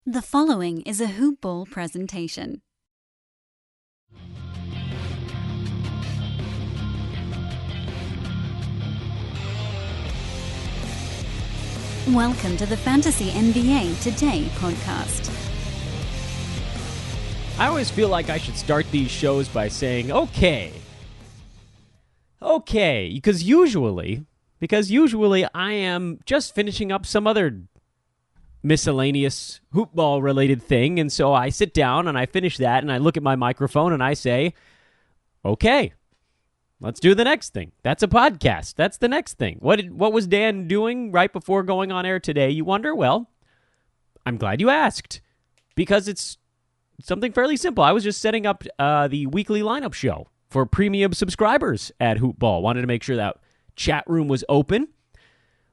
The following is a Hoop Ball presentation. Welcome to the Fantasy NBA Today podcast. I always feel like I should start these shows by saying, okay, because usually I am just finishing up some other miscellaneous hoopball related thing, and so I sit down and I finish that and I look at my microphone and I say, okay, let's do the next thing. That's a podcast. That's the next thing. What was Dan doing right before going on air today, you wonder? Well, I'm glad you asked, because it's something fairly simple. I was just setting up the weekly lineup show for premium subscribers at Hoopball. Wanted to make sure that chat room was open.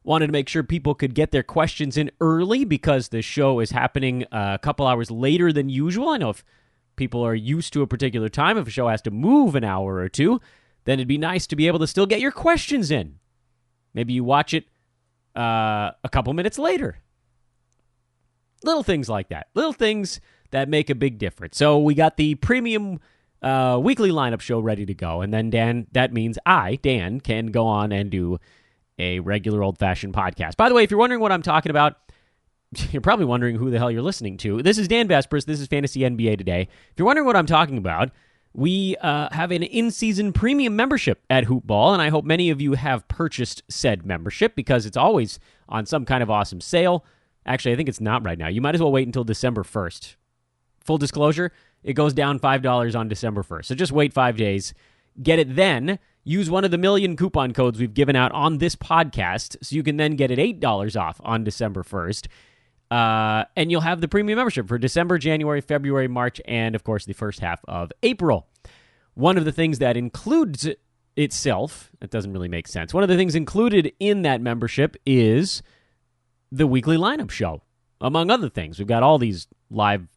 Wanted to make sure people could get their questions in early because the show is happening a couple hours later than usual. I know if people are used to a particular time, if a show has to move an hour or two, then it'd be nice to be able to still get your questions in. Maybe you watch it a couple minutes later. Little things like that. Little things that make a big difference. So we got the premium weekly lineup show ready to go. And then Dan, that means Dan, can go on and do a regular old-fashioned podcast. By the way, if you're wondering what I'm talking about, you're probably wondering who the hell you're listening to. This is Dan Besbris. This is Fantasy NBA Today. If you're wondering what I'm talking about, we have an in-season premium membership at Hoopball, and I hope many of you have purchased said membership because it's always on some kind of awesome sale. Actually, I think it's not right now. You might as well wait until December 1st. Full disclosure, it goes down $5 on December 1st. So just wait 5 days. Get it then. Use one of the million coupon codes we've given out on this podcast, so you can then get it $8 off on December 1st. And you'll have the premium membership for December, January, February, March, and, of course, the first half of April. One of the things that includes itself, it doesn't really make sense, one of the things included in that membership is the weekly lineup show, among other things. We've got all these live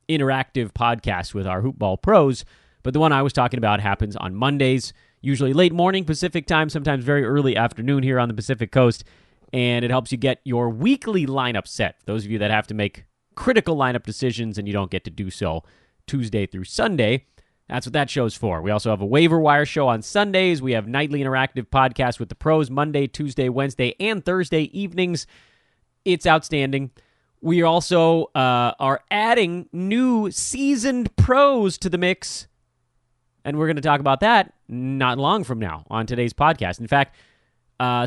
interactive podcasts with our Hoopball pros, but the one I was talking about happens on Mondays, usually late morning Pacific time, sometimes very early afternoon here on the Pacific Coast, and it helps you get your weekly lineup set. For those of you that have to make critical lineup decisions and you don't get to do so Tuesday through Sunday, that's what that show's for. We also have a waiver wire show on Sundays. We have nightly interactive podcasts with the pros Monday, Tuesday, Wednesday, and Thursday evenings. It's outstanding. We also are adding new seasoned pros to the mix, and we're going to talk about that not long from now on today's podcast. In fact,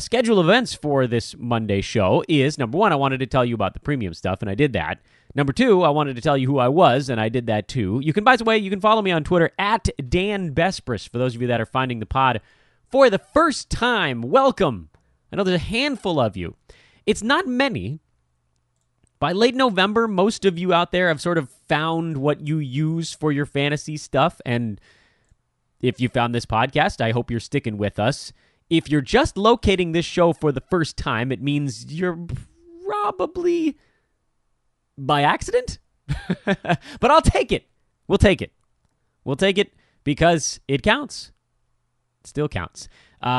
schedule events for this Monday show is, number one, I wanted to tell you about the premium stuff, and I did that. Number two, I wanted to tell you who I was, and I did that too. You can, by the way, you can follow me on Twitter at Dan Besbris. For those of you that are finding the pod for the first time, welcome. I know there's a handful of you. It's not many. By late November, most of you out there have sort of found what you use for your fantasy stuff, and if you found this podcast, I hope you're sticking with us. If you're just locating this show for the first time, it means you're probably by accident. But I'll take it. We'll take it. We'll take it because it counts. It still counts.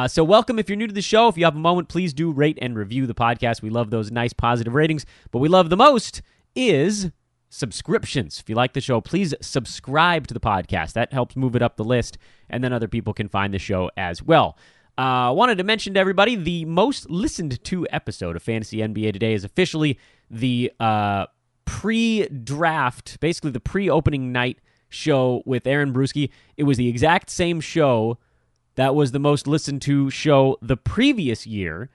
So welcome if you're new to the show. If you have a moment, please do rate and review the podcast. We love those nice positive ratings. But we love the most is subscriptions. If you like the show, please subscribe to the podcast. That helps move it up the list, and then other people can find the show as well. Wanted to mention to everybody, the most listened to episode of Fantasy NBA Today is officially the pre-draft, basically the pre-opening night show with Aaron Bruski. It was the exact same show that was the most listened to show the previous year.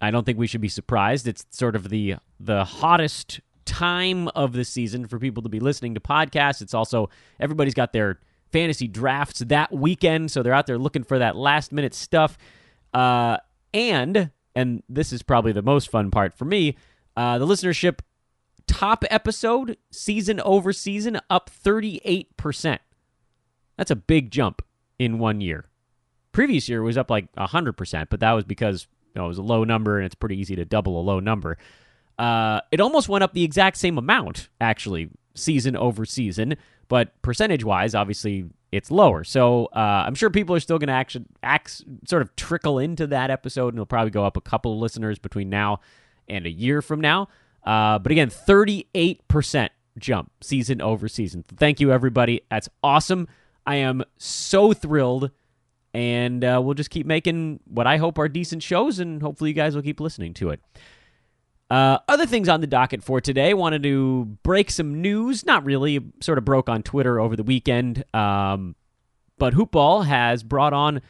I don't think we should be surprised. It's sort of the hottest time of the season for people to be listening to podcasts. It's also, everybody's got their fantasy drafts that weekend, so they're out there looking for that last-minute stuff. And this is probably the most fun part for me, the listenership top episode, season over season, up 38%. That's a big jump in 1 year. Previous year was up like 100%, but that was because it was a low number, and it's pretty easy to double a low number. It almost went up the exact same amount, actually, season over season, but percentage-wise, obviously, it's lower. So I'm sure people are still going to sort of trickle into that episode, and it'll probably go up a couple of listeners between now and a year from now. But again, 38% jump season over season. Thank you, everybody. That's awesome. I am so thrilled. And we'll just keep making what I hope are decent shows, and hopefully you guys will keep listening to it. Other things on the docket for today. Wanted to break some news. Not really. Sort of broke on Twitter over the weekend. But Hoopball has brought on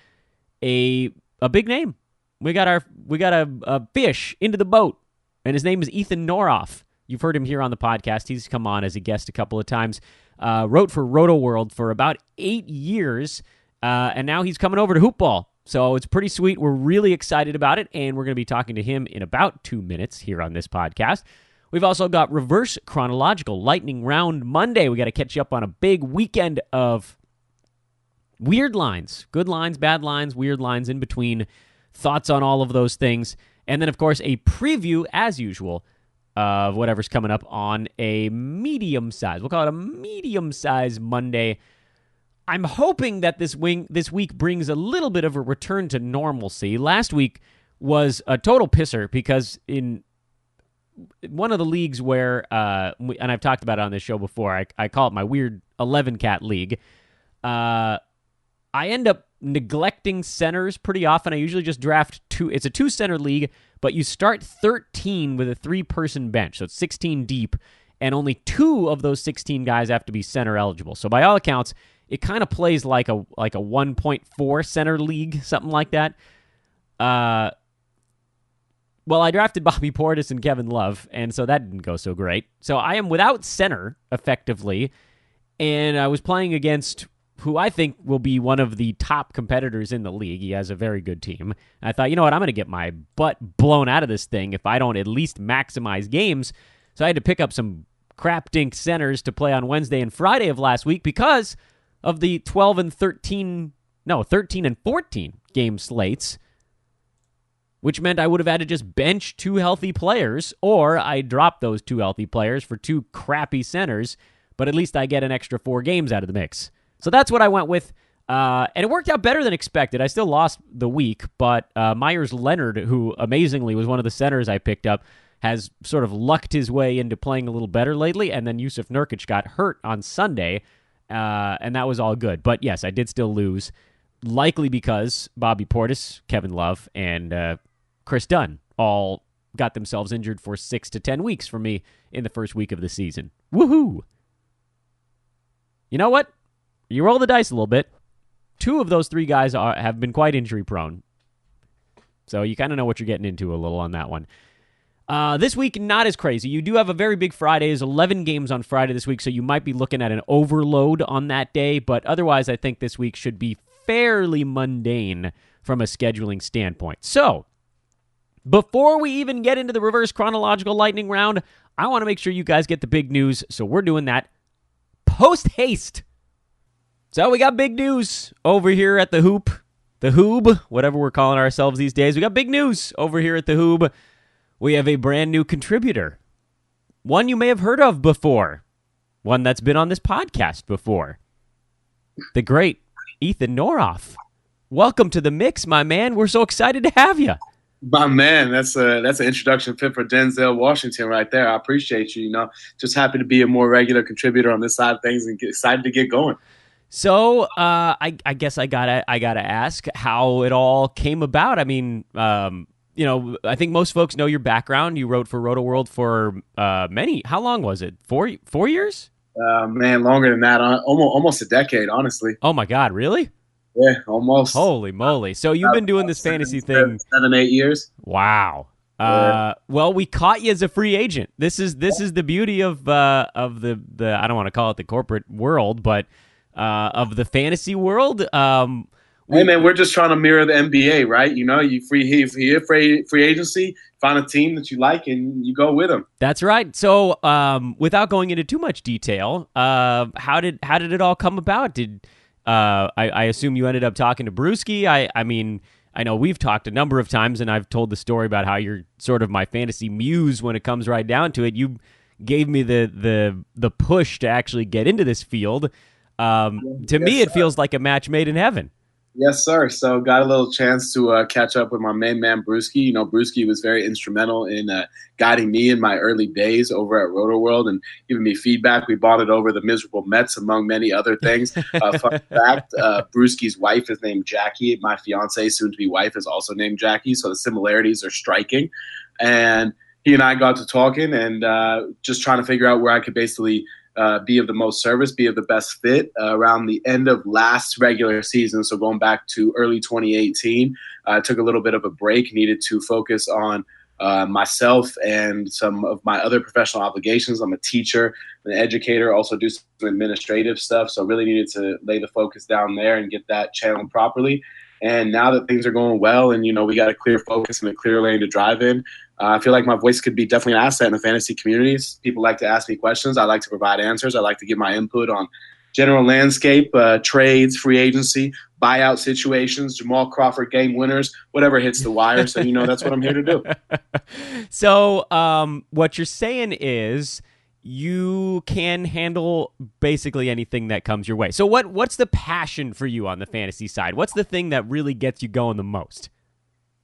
a big name. We got a fish into the boat, and his name is Ethan Norof. You've heard him here on the podcast. He's come on as a guest a couple of times. Wrote for Roto World for about 8 years, and now he's coming over to Hoopball. So it's pretty sweet. We're really excited about it, and we're going to be talking to him in about 2 minutes here on this podcast. We've also got Reverse Chronological Lightning Round Monday. We got to catch you up on a big weekend of weird lines, good lines, bad lines, weird lines in between, thoughts on all of those things, and then, of course, a preview, as usual, of whatever's coming up on a medium-size. We'll call it a medium-size Monday. I'm hoping that this week brings a little bit of a return to normalcy. Last week was a total pisser because in one of the leagues where, and I've talked about it on this show before, I call it my weird 11-cat league, I end up neglecting centers pretty often. I usually just draft two. It's a 2-center league, but you start 13 with a 3-person bench, so it's 16 deep, and only 2 of those 16 guys have to be center eligible. So by all accounts, it kind of plays like a 1.4 center league, something like that. Well, I drafted Bobby Portis and Kevin Love, and so that didn't go so great. So I am without center, effectively, and I was playing against who I think will be one of the top competitors in the league. He has a very good team. And I thought, you know what, I'm going to get my butt blown out of this thing if I don't at least maximize games. So I had to pick up some crap dink centers to play on Wednesday and Friday of last week because of the 13 and 14 game slates, which meant I would have had to just bench 2 healthy players, or I dropped those 2 healthy players for 2 crappy centers, but at least I get an extra 4 games out of the mix. So that's what I went with, and it worked out better than expected. I still lost the week, but Myers Leonard, who amazingly was one of the centers I picked up, has sort of lucked his way into playing a little better lately, and then Yusuf Nurkic got hurt on Sunday, and that was all good. But yes, I did still lose, likely because Bobby Portis, Kevin Love, and Chris Dunn all got themselves injured for 6 to 10 weeks for me in the first week of the season. Woohoo! You know what? You roll the dice a little bit. 2 of those 3 guys have been quite injury-prone. So you kind of know what you're getting into a little on that one. This week, not as crazy. You do have a very big Friday. There's 11 games on Friday this week, so you might be looking at an overload on that day. But otherwise, I think this week should be fairly mundane from a scheduling standpoint. So, before we even get into the reverse chronological lightning round, I want to make sure you guys get the big news, so we're doing that post-haste. So we got big news over here at the Hoob, whatever we're calling ourselves these days. We got big news over here at the Hoob. We have a brand new contributor. One you may have heard of before. One that's been on this podcast before. The great Ethan Norof. Welcome to the mix, my man. We're so excited to have you. My man, that's an introduction fit for Denzel Washington right there. I appreciate you. Just happy to be a more regular contributor on this side of things and excited to get going. So I guess I gotta ask how it all came about. I mean, I think most folks know your background. You wrote for Roto World for how long was it? 4 years? Man, longer than that. Almost a decade, honestly. Oh my God, really? Yeah, almost. Holy moly! So you've been doing this fantasy thing 7-8 years. Wow. Well, we caught you as a free agent. This is the beauty of the I don't want to call it the corporate world, but of the fantasy world. Hey man, we're just trying to mirror the NBA, right? You free agency, find a team that you like, and you go with them. That's right. So, without going into too much detail, how did it all come about? I assume you ended up talking to Brewski. I mean, I know we've talked a number of times, and I've told the story about how you're sort of my fantasy muse when it comes right down to it. You gave me the push to actually get into this field. To me, it feels like a match made in heaven. Yes, sir. So got a little chance to catch up with my main man, Brewski. You know, Brewski was very instrumental in guiding me in my early days over at RotoWorld and giving me feedback. We bonded over the miserable Mets, among many other things. Fun fact, Brewski's wife is named Jackie. My fiance, soon-to-be wife, is also named Jackie. So the similarities are striking. And he and I got to talking and just trying to figure out where I could basically be of the most service, be of the best fit around the end of last regular season. So going back to early 2018, I took a little bit of a break, needed to focus on myself and some of my other professional obligations. I'm a teacher, an educator, also do some administrative stuff. So really needed to lay the focus down there and get that channeled properly. And now that things are going well and, you know, we got a clear focus and a clear lane to drive in, I feel like my voice could be definitely an asset in the fantasy communities. People like to ask me questions. I like to provide answers. I like to give my input on general landscape, trades, free agency, buyout situations, Jamal Crawford game winners, whatever hits the wire. So, you know, that's what I'm here to do. So what you're saying is you can handle basically anything that comes your way. So what's the passion for you on the fantasy side? What's the thing that really gets you going the most?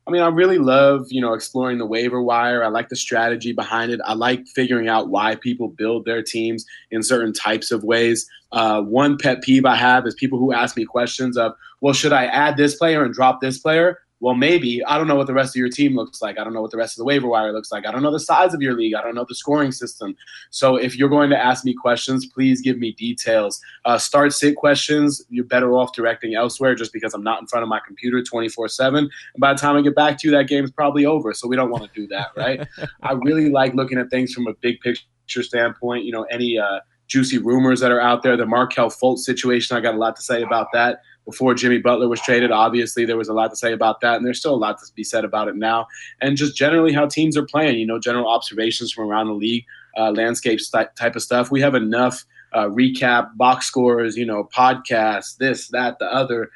I mean, I really love, you know, exploring the waiver wire. I like the strategy behind it. I like figuring out why people build their teams in certain types of ways. One pet peeve I have is people who ask me questions of, well, should I add this player and drop this player? Well, maybe. I don't know what the rest of your team looks like. I don't know what the rest of the waiver wire looks like. I don't know the size of your league. I don't know the scoring system. So if you're going to ask me questions, please give me details. Start sit questions, you're better off directing elsewhere just because I'm not in front of my computer 24/7. And by the time I get back to you, that game's probably over. So we don't want to do that, right? I really like looking at things from a big picture standpoint. You know, any juicy rumors that are out there. The Markelle Fultz situation, I got a lot to say about that. Before Jimmy Butler was traded, obviously there was a lot to say about that, and there's still a lot to be said about it now. And just generally how teams are playing, you know, general observations from around the league, landscape type of stuff. We have enough recap, box scores, you know, podcasts, this, that, the other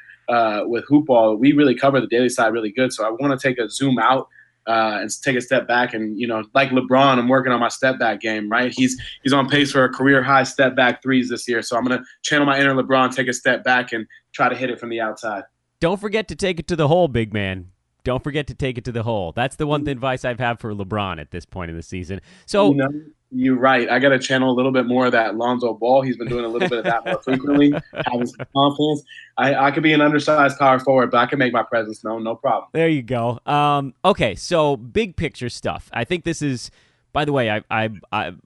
with Hoopball. We really cover the daily side really good. So I want to take a zoom out and take a step back. And, you know, like LeBron, I'm working on my step back game, right? He's on pace for a career high step back threes this year. So I'm going to channel my inner LeBron, take a step back and try to hit it from the outside. Don't forget to take it to the hole, big man. Don't forget to take it to the hole. That's the one advice I've had for LeBron at this point in the season. So, you know, you're right. I got to channel a little bit more of that Lonzo Ball. He's been doing a little bit of that more frequently, having some confidence. I could be an undersized power forward, but I can make my presence known, no problem. There you go. Okay, so big picture stuff. I think this is, by the way,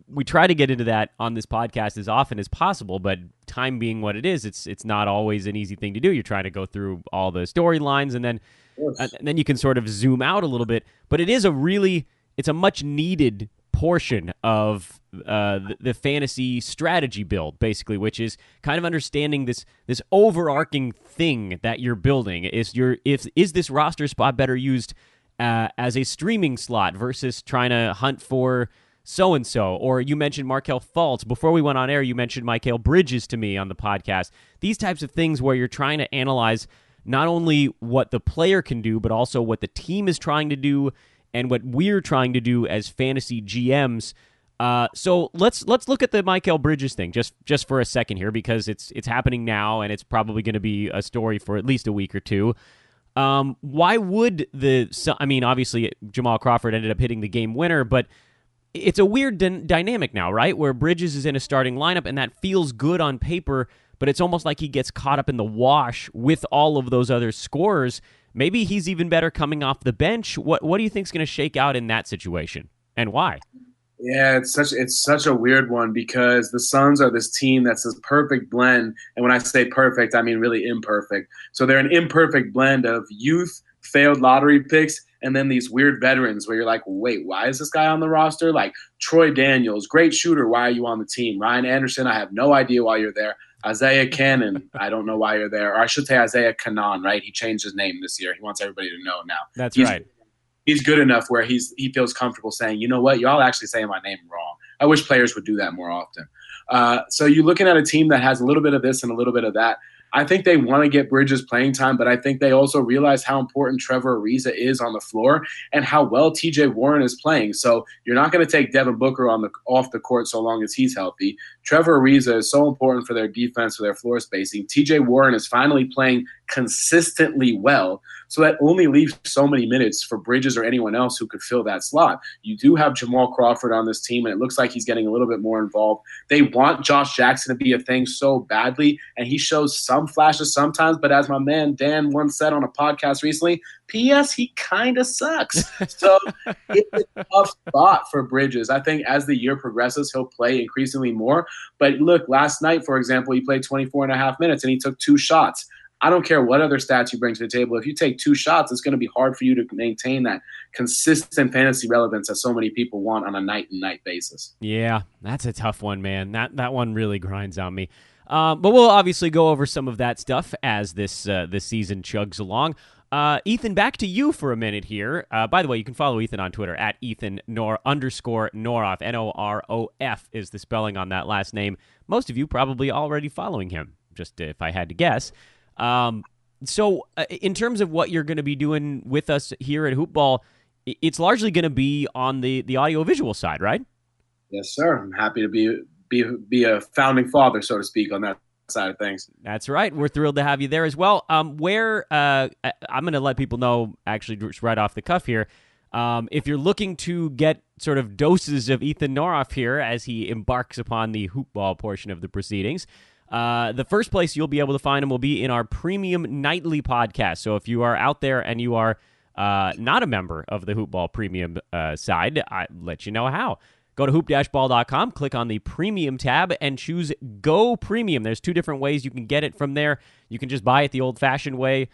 we try to get into that on this podcast as often as possible, but time being what it is, it's not always an easy thing to do. You're trying to go through all the storylines, and then you can sort of zoom out a little bit. But it's a much needed portion of the fantasy strategy build, basically, which is kind of understanding this overarching thing that you're building. Is this roster spot better used as a streaming slot versus trying to hunt for so-and-so? Or you mentioned Markelle Fultz. Before we went on air, you mentioned Mikal Bridges to me on the podcast. These types of things where you're trying to analyze not only what the player can do, but also what the team is trying to do and what we're trying to do as fantasy GMs. So let's look at the Mikal Bridges thing just for a second here, because it's happening now, and it's probably going to be a story for at least a week or two. Why would obviously Jamal Crawford ended up hitting the game winner, but it's a weird dynamic now, right? Where Bridges is in a starting lineup, and that feels good on paper, but it's almost like he gets caught up in the wash with all of those other scorers. Maybe he's even better coming off the bench. What do you think is going to shake out in that situation, and why? Yeah, it's such a weird one, because the Suns are this team that's this perfect blend. And when I say perfect, I mean really imperfect. So they're an imperfect blend of youth, failed lottery picks, and then these weird veterans where you're like, wait, why is this guy on the roster? Like Troy Daniels, great shooter, why are you on the team? Ryan Anderson, I have no idea why you're there. Isaiah Cannon, I don't know why you're there. Or I should say Isaiah Canaan, right? He changed his name this year. He wants everybody to know now. That's right. He's good enough where he feels comfortable saying, you know what, y'all actually saying my name wrong. I wish players would do that more often. So you're looking at a team that has a little bit of this and a little bit of that. I think they want to get Bridges playing time, but I think they also realize how important Trevor Ariza is on the floor and how well TJ Warren is playing. So you're not going to take Devin Booker off the court so long as he's healthy. Trevor Ariza is so important for their defense, for their floor spacing. TJ Warren is finally playing consistently well. So that only leaves so many minutes for Bridges or anyone else who could fill that slot. You do have Jamal Crawford on this team, and it looks like he's getting a little bit more involved. They want Josh Jackson to be a thing so badly, and he shows some flashes sometimes, but as my man Dan once said on a podcast recently, P.S. he kind of sucks. So it's a tough spot for Bridges. I think as the year progresses, he'll play increasingly more. But look, last night, for example, he played 24 and a half minutes, and he took 2 shots. I don't care what other stats you bring to the table. If you take 2 shots, it's going to be hard for you to maintain that consistent fantasy relevance that so many people want on a night-and-night basis. Yeah, that's a tough one, man. That one really grinds on me. But we'll obviously go over some of that stuff as this season chugs along. Ethan, back to you for a minute here. By the way, you can follow Ethan on Twitter at Ethan _Norof. Norof is the spelling on that last name. Most of you probably already following him, just if I had to guess. So in terms of what you're going to be doing with us here at Hoopball, it's largely going to be on the audio-visual side, right? Yes, sir. I'm happy to be a founding father, so to speak, on that side of things. That's right. We're thrilled to have you there as well. I'm going to let people know, actually, just right off the cuff here, if you're looking to get sort of doses of Ethan Norof here as he embarks upon the Hoopball portion of the proceedings, the first place you'll be able to find him will be in our premium nightly podcast. So if you are out there and you are not a member of the Hoopball premium side, I'll let you know how. Go to hoop-ball.com, click on the premium tab, and choose Go Premium. There's 2 different ways you can get it from there. You can just buy it the old-fashioned way,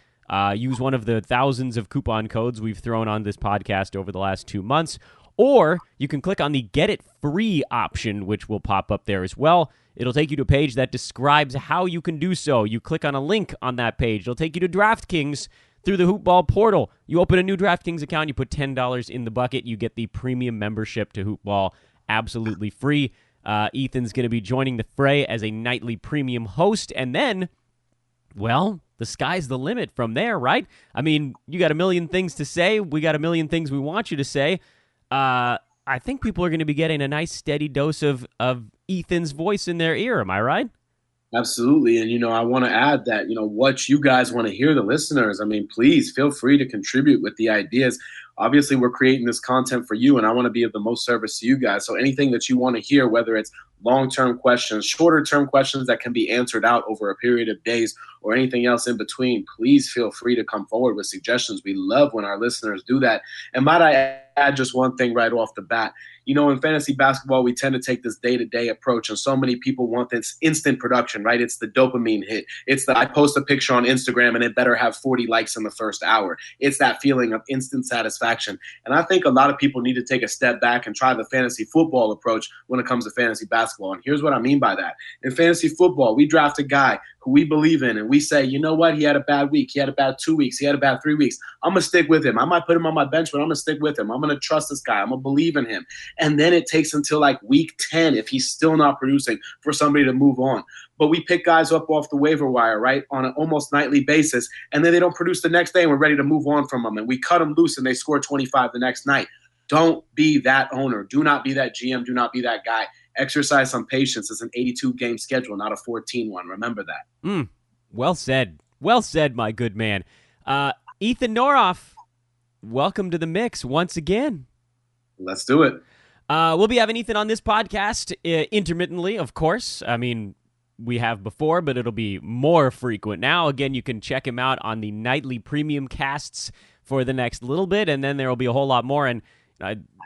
use one of the thousands of coupon codes we've thrown on this podcast over the last 2 months, or you can click on the Get It Free option, which will pop up there as well. It'll take you to a page that describes how you can do so. You click on a link on that page. It'll take you to DraftKings through the Hoopball portal. You open a new DraftKings account, you put $10 in the bucket, you get the premium membership to Hoopball absolutely free. Ethan's going to be joining the fray as a nightly premium host, and then, well, the sky's the limit from there, right? I mean, you got a million things to say. We got a million things we want you to say. I think people are going to be getting a nice steady dose of Ethan's voice in their ear. Am I right? Absolutely. And, I want to add that, what you guys want to hear, the listeners, I mean, please feel free to contribute with the ideas. Obviously, we're creating this content for you, and I want to be of the most service to you guys. So anything that you want to hear, whether it's long-term questions, shorter-term questions that can be answered out over a period of days, or anything else in between, please feel free to come forward with suggestions. We love when our listeners do that. And might I add just one thing right off the bat? In fantasy basketball, we tend to take this day-to-day approach, and so many people want this instant production, right? It's the dopamine hit. It's I post a picture on Instagram, and it better have 40 likes in the first hour. It's that feeling of instant satisfaction. And I think a lot of people need to take a step back and try the fantasy football approach when it comes to fantasy basketball. And here's what I mean by that. In fantasy football, we draft a guy who we believe in, and we say, you know what? He had a bad week. He had a bad 2 weeks. He had a bad 3 weeks. I'm going to stick with him. I might put him on my bench, but I'm going to stick with him. I'm going to trust this guy. I'm going to believe in him. And then it takes until like week 10, if he's still not producing, for somebody to move on. But we pick guys up off the waiver wire, right, on an almost nightly basis, and then they don't produce the next day, and we're ready to move on from them. And we cut them loose, and they score 25 the next night. Don't be that owner. Do not be that GM. Do not be that guy. Exercise some patience. It's an 82-game schedule, not a 14 one. Remember that. Well said. Well said, my good man. Ethan Norof, welcome to the mix once again. Let's do it. We'll be having Ethan on this podcast intermittently, of course. I mean, we have before, but it'll be more frequent now. Again, you can check him out on the nightly premium casts for the next little bit, and then there will be a whole lot more. And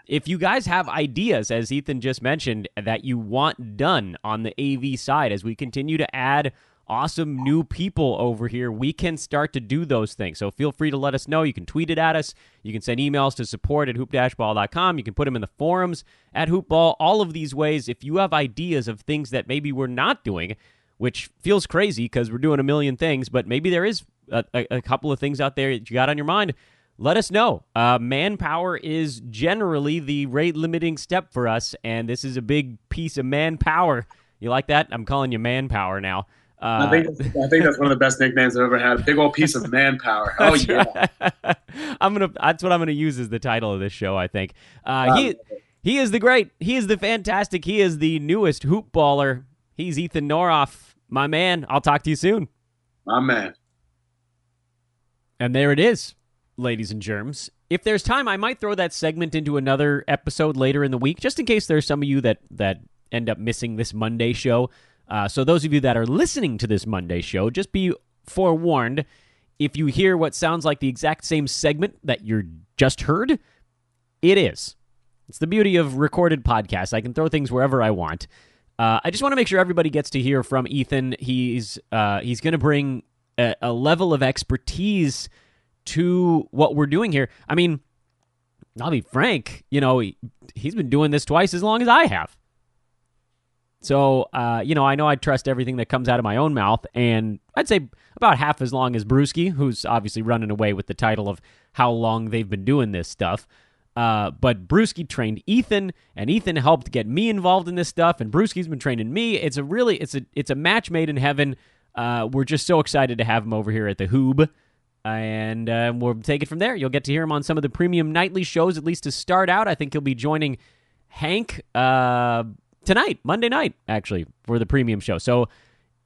if you guys have ideas, as Ethan just mentioned, that you want done on the AV side, as we continue to add awesome new people over here, we can start to do those things. So feel free to let us know. You can tweet it at us. You can send emails to support@hoop-ball.com. You can put them in the forums at Hoopball. All of these ways, if you have ideas of things that maybe we're not doing, which feels crazy because we're doing a million things, but maybe there is a couple of things out there that you got on your mind, let us know. Manpower is generally the rate-limiting step for us, and this is a big piece of manpower. You like that? I'm calling you manpower now. I think that's one of the best nicknames I've ever had. A big old piece of manpower. Oh yeah, right. That's what I'm gonna use as the title of this show. I think he is the great. He is the fantastic. He is the newest hoop baller. He's Ethan Norof, my man. I'll talk to you soon. My man. And there it is, ladies and germs. If there's time, I might throw that segment into another episode later in the week, just in case there's some of you that end up missing this Monday show. So those of you that are listening to this Monday show, just be forewarned. If you hear what sounds like the exact same segment that you just heard, it is. It's the beauty of recorded podcasts. I can throw things wherever I want. I just want to make sure everybody gets to hear from Ethan. He's going to bring a level of expertise to what we're doing here. I mean, I'll be frank, he's been doing this twice as long as I have. So, I know I trust everything that comes out of my own mouth, and I'd say about half as long as Brewski, who's obviously running away with the title of how long they've been doing this stuff. But Brewski trained Ethan, and Ethan helped get me involved in this stuff, and Brewski's been training me. It's a match made in heaven. We're just so excited to have him over here at the Hoob. And we'll take it from there. You'll get to hear him on some of the premium nightly shows, at least to start out. I think he'll be joining Hank tonight, Monday night, actually, for the premium show. So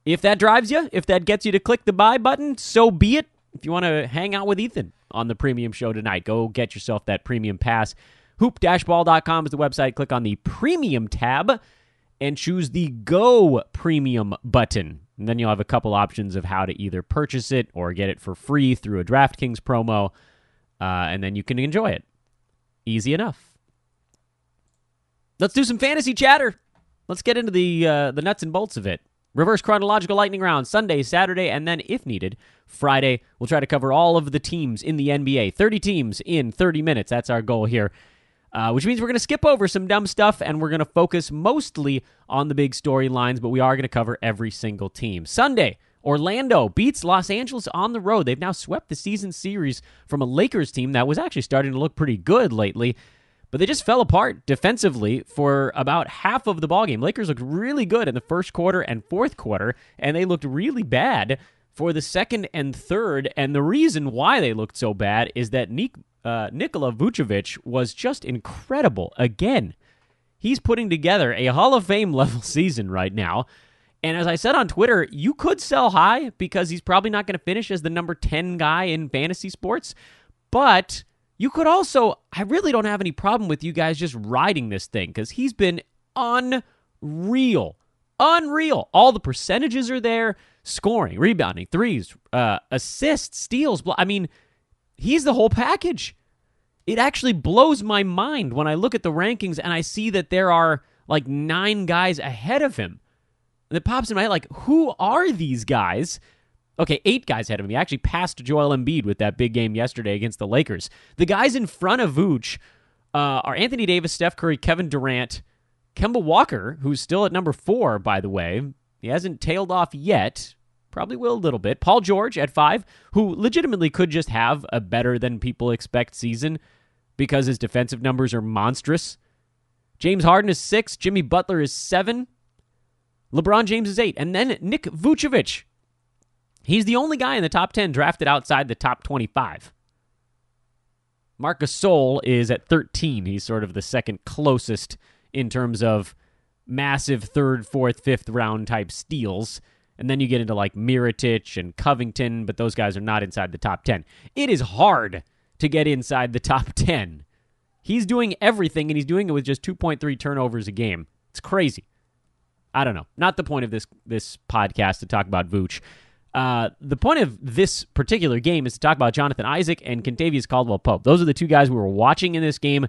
if that drives you, if that gets you to click the buy button, so be it. If you want to hang out with Ethan on the premium show tonight, go get yourself that premium pass. Hoop-ball.com is the website. Click on the premium tab and choose the Go Premium button. And then you'll have a couple options of how to either purchase it or get it for free through a DraftKings promo, and then you can enjoy it. Easy enough. Let's do some fantasy chatter. Let's get into the nuts and bolts of it. Reverse chronological lightning round, Sunday, Saturday, and then, if needed, Friday. We'll try to cover all of the teams in the NBA. 30 teams in 30 minutes. That's our goal here. Which means we're going to skip over some dumb stuff, and we're going to focus mostly on the big storylines, but we are going to cover every single team. Sunday, Orlando beats Los Angeles on the road. They've now swept the season series from a Lakers team that was actually starting to look pretty good lately, but they just fell apart defensively for about half of the ballgame. Lakers looked really good in the first quarter and fourth quarter, and they looked really bad for the second and third, and the reason why they looked so bad is that Nikola Vucevic was just incredible again. He's putting together a Hall of Fame level season right now. And as I said on Twitter, you could sell high because he's probably not going to finish as the number 10 guy in fantasy sports. But you could also, I really don't have any problem with you guys just riding this thing because he's been unreal. Unreal. All the percentages are there. Scoring, rebounding, threes, assists, steals. I mean, he's the whole package. It actually blows my mind when I look at the rankings and I see that there are like 9 guys ahead of him. And it pops in my head like, who are these guys? Okay, 8 guys ahead of him. He actually passed Joel Embiid with that big game yesterday against the Lakers. The guys in front of Vooch are Anthony Davis, Steph Curry, Kevin Durant, Kemba Walker, who's still at number 4, by the way. He hasn't tailed off yet. Probably will a little bit. Paul George at 5, who legitimately could just have a better than people expect season because his defensive numbers are monstrous. James Harden is 6. Jimmy Butler is 7. LeBron James is 8. And then Nick Vucevic. He's the only guy in the top 10 drafted outside the top 25. Marc Gasol is at 13. He's sort of the second closest in terms of massive third, fourth, fifth round type steals. And then you get into like Mirotic and Covington, but those guys are not inside the top 10. It is hard to get inside the top 10. He's doing everything, and he's doing it with just 2.3 turnovers a game. It's crazy. I don't know. Not the point of this podcast to talk about Vooch. The point of this particular game is to talk about Jonathan Isaac and Kentavious Caldwell-Pope. Those are the 2 guys we were watching in this game.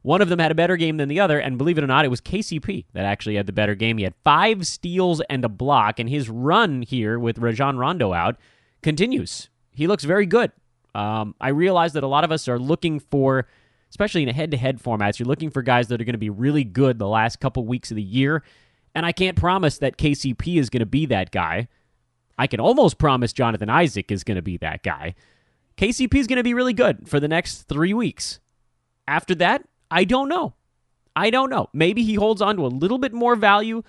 One of them had a better game than the other, and believe it or not, it was KCP that actually had the better game. He had 5 steals and a block, and his run here with Rajon Rondo out continues. He looks very good. I realize that a lot of us are looking for, especially in a head-to-head formats, you're looking for guys that are going to be really good the last couple weeks of the year, and I can't promise that KCP is going to be that guy. I can almost promise Jonathan Isaac is going to be that guy. KCP is going to be really good for the next 3 weeks. After that, I don't know. Maybe he holds on to a little bit more value,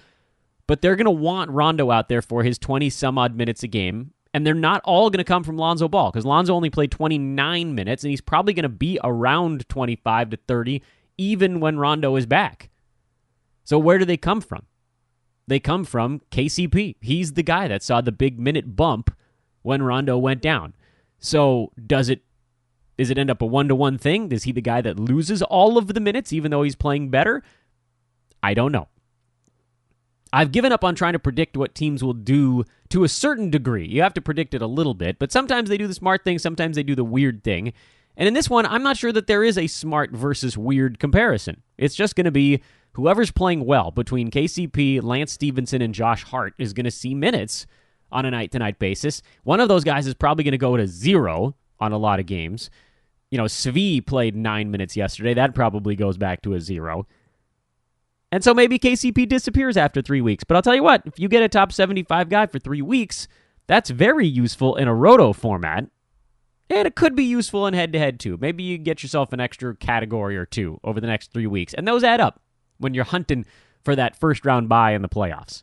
but they're going to want Rondo out there for his 20-some-odd minutes a game, and they're not all going to come from Lonzo Ball, because Lonzo only played 29 minutes, and he's probably going to be around 25 to 30, even when Rondo is back. So where do they come from? They come from KCP. He's the guy that saw the big minute bump when Rondo went down. So is it end up a 1-to-1 thing? Is he the guy that loses all of the minutes even though he's playing better? I don't know. I've given up on trying to predict what teams will do to a certain degree. You have to predict it a little bit, but sometimes they do the smart thing, sometimes they do the weird thing. And in this one, I'm not sure that there is a smart versus weird comparison. It's just going to be whoever's playing well between KCP, Lance Stevenson, and Josh Hart is going to see minutes on a night-to-night basis. One of those guys is probably going to go to 0 on a lot of games. Svi played 9 minutes yesterday. That probably goes back to a 0. And so maybe KCP disappears after 3 weeks. But I'll tell you what, if you get a top 75 guy for 3 weeks, that's very useful in a roto format. And it could be useful in head-to-head, too. Maybe you get yourself an extra category or two over the next 3 weeks. And those add up when you're hunting for that first-round bye in the playoffs.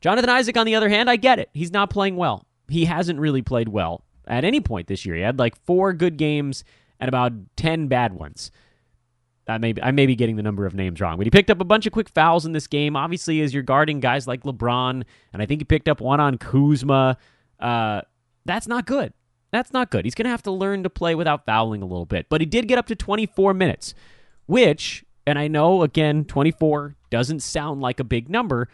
Jonathan Isaac, on the other hand, I get it. He's not playing well. He hasn't really played well at any point this year. He had like 4 good games and about 10 bad ones. I may be getting the number of names wrong, but he picked up a bunch of quick fouls in this game. Obviously, as you're guarding guys like LeBron, and I think he picked up one on Kuzma. That's not good. That's not good. He's going to have to learn to play without fouling a little bit. But he did get up to 24 minutes, which, and I know, again, 24 doesn't sound like a big number,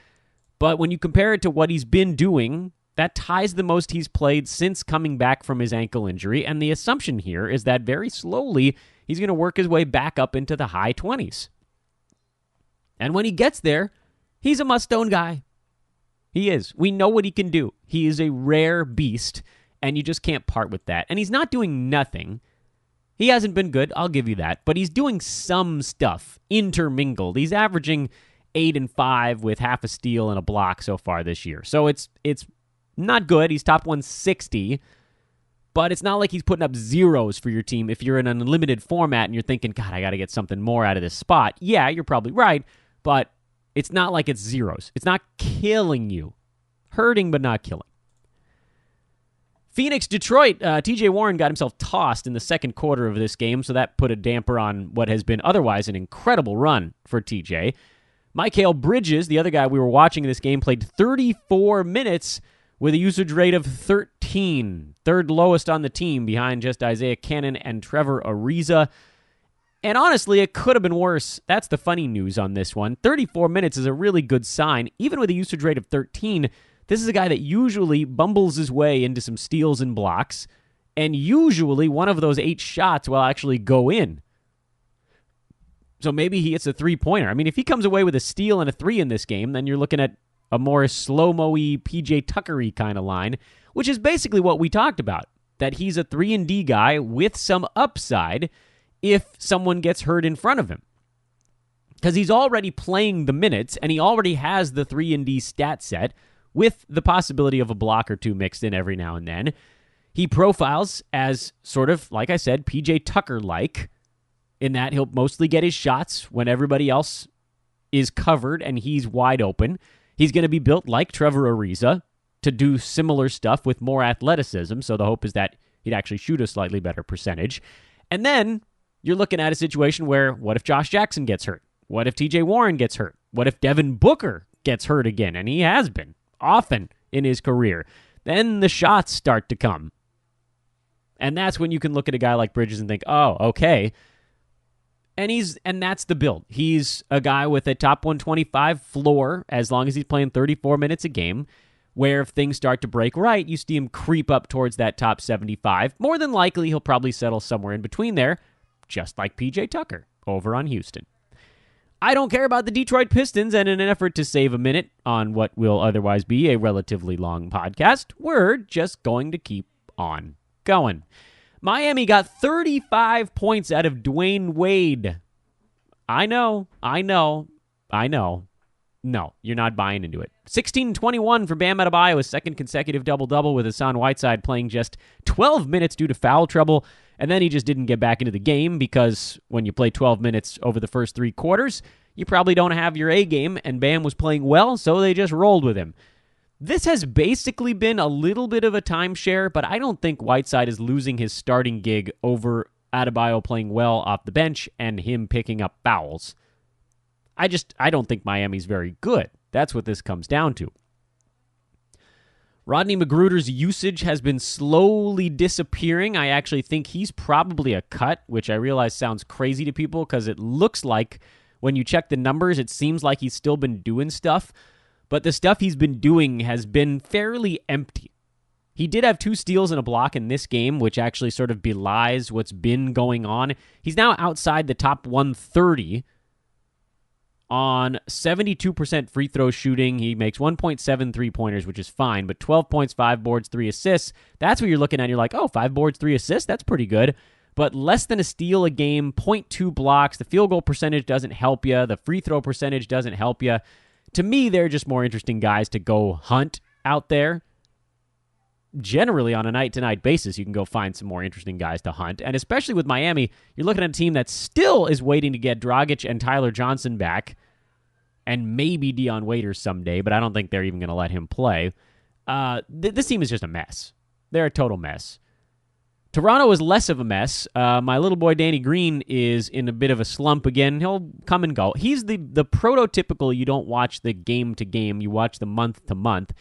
but when you compare it to what he's been doing, that ties the most he's played since coming back from his ankle injury, and the assumption here is that very slowly he's going to work his way back up into the high 20s. And when he gets there, he's a must-own guy. He is. We know what he can do. He is a rare beast, and you just can't part with that. And he's not doing nothing. He hasn't been good, I'll give you that, but he's doing some stuff intermingled. He's averaging 8 and 5 with half a steal and a block so far this year. So it's not good. He's top 160, but it's not like he's putting up zeros for your team if you're in an unlimited format and you're thinking, God, I got to get something more out of this spot. Yeah, you're probably right, but it's not like it's zeros. It's not killing you. Hurting, but not killing. Phoenix, Detroit, TJ Warren got himself tossed in the second quarter of this game, so that put a damper on what has been otherwise an incredible run for TJ. Mikal Bridges, the other guy we were watching in this game, played 34 minutes with a usage rate of 13, third lowest on the team behind just Isaiah Cannon and Trevor Ariza. And honestly, it could have been worse. That's the funny news on this one. 34 minutes is a really good sign. Even with a usage rate of 13, this is a guy that usually bumbles his way into some steals and blocks, and usually one of those 8 shots will actually go in. So maybe he hits a three-pointer. I mean, if he comes away with a steal and a 3 in this game, then you're looking at a more slow-mo-y, PJ Tucker-y kind of line, which is basically what we talked about, that he's a 3-and-D guy with some upside if someone gets hurt in front of him. Because he's already playing the minutes, and he already has the 3-and-D stat set with the possibility of a block or two mixed in every now and then. He profiles as sort of, like I said, PJ Tucker-like, in that he'll mostly get his shots when everybody else is covered and he's wide open. He's going to be built like Trevor Ariza to do similar stuff with more athleticism, so the hope is that he'd actually shoot a slightly better percentage. And then you're looking at a situation where, what if Josh Jackson gets hurt? What if TJ Warren gets hurt? What if Devin Booker gets hurt again? And he has been, often in his career. Then the shots start to come. And that's when you can look at a guy like Bridges and think, oh, okay. And that's the build. He's a guy with a top 125 floor as long as he's playing 34 minutes a game, where if things start to break right, you see him creep up towards that top 75. More than likely, he'll probably settle somewhere in between there, just like PJ Tucker over on Houston. I don't care about the Detroit Pistons, and in an effort to save a minute on what will otherwise be a relatively long podcast, we're just going to keep on going. Miami got 35 points out of Dwayne Wade. I know. No, you're not buying into it. 16-21 for Bam Adebayo, his second consecutive double-double, with Hassan Whiteside playing just 12 minutes due to foul trouble, and then he just didn't get back into the game because when you play 12 minutes over the first 3 quarters, you probably don't have your A game, and Bam was playing well, so they just rolled with him. This has basically been a little bit of a timeshare, but I don't think Whiteside is losing his starting gig over Adebayo playing well off the bench and him picking up fouls. I don't think Miami's very good. That's what this comes down to. Rodney Magruder's usage has been slowly disappearing. I actually think he's probably a cut, which I realize sounds crazy to people because it looks like when you check the numbers, it seems like he's still been doing stuff. But the stuff he's been doing has been fairly empty. He did have 2 steals and a block in this game, which actually sort of belies what's been going on. He's now outside the top 130 on 72% free throw shooting. He makes 1.7 3-pointers, which is fine, but 12 points, 5 boards, 3 assists. That's what you're looking at. You're like, oh, 5 boards, 3 assists? That's pretty good. But less than a steal a game, 0.2 blocks. The field goal percentage doesn't help you. The free throw percentage doesn't help you. To me, they're just more interesting guys to go hunt out there. Generally, on a night-to-night basis, you can go find some more interesting guys to hunt. And especially with Miami, you're looking at a team that still is waiting to get Dragic and Tyler Johnson back, and maybe Dion Waiters someday, but I don't think they're even going to let him play. This team is just a mess. They're a total mess. Toronto is less of a mess. My little boy Danny Green is in a bit of a slump again. He'll come and go. He's the prototypical, you don't watch the game to game, you watch the month to month.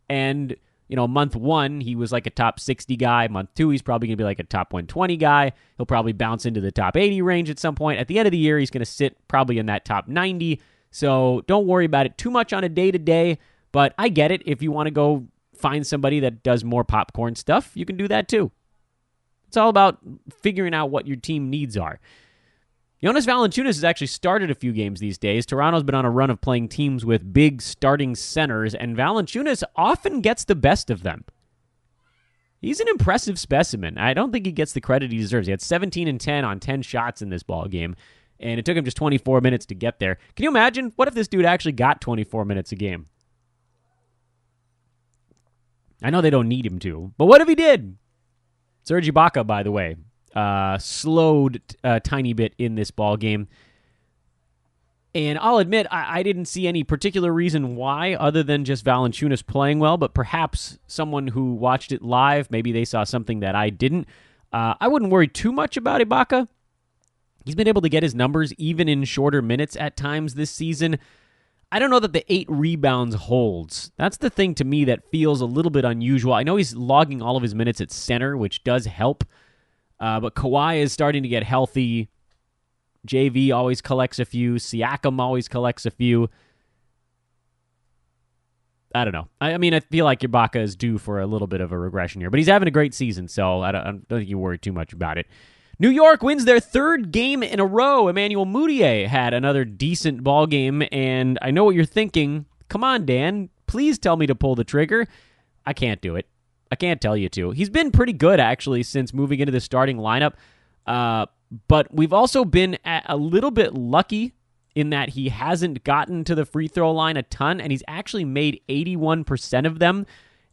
And month 1, he was like a top 60 guy. Month 2, he's probably going to be like a top 120 guy. He'll probably bounce into the top 80 range at some point. At the end of the year, he's going to sit probably in that top 90. So don't worry about it too much on a day-to-day. But I get it. If you want to go find somebody that does more popcorn stuff, you can do that too. It's all about figuring out what your team needs are. Jonas Valanciunas has actually started a few games these days. Toronto's been on a run of playing teams with big starting centers, and Valanciunas often gets the best of them. He's an impressive specimen. I don't think he gets the credit he deserves. He had 17 and 10 on 10 shots in this ball game, and it took him just 24 minutes to get there. Can you imagine? What if this dude actually got 24 minutes a game? I know they don't need him to, but what if he did? Serge Ibaka, by the way, slowed a tiny bit in this ball game. And I'll admit, I didn't see any particular reason why other than just Valanciunas playing well, but perhaps someone who watched it live, maybe they saw something that I didn't. I wouldn't worry too much about Ibaka. He's been able to get his numbers even in shorter minutes at times this season. I don't know that the 8 rebounds holds. That's the thing to me that feels a little bit unusual. I know he's logging all of his minutes at center, which does help. But Kawhi is starting to get healthy. JV always collects a few. Siakam always collects a few. I don't know. I mean, I feel like Ibaka is due for a little bit of a regression here. But he's having a great season, so I don't think you worry too much about it. New York wins their 3rd game in a row. Emmanuel Mudiay had another decent ball game, and I know what you're thinking. Come on, Dan. Please tell me to pull the trigger. I can't do it. I can't tell you to. He's been pretty good, actually, since moving into the starting lineup. But we've also been a little bit lucky in that he hasn't gotten to the free throw line a ton, and he's actually made 81% of them,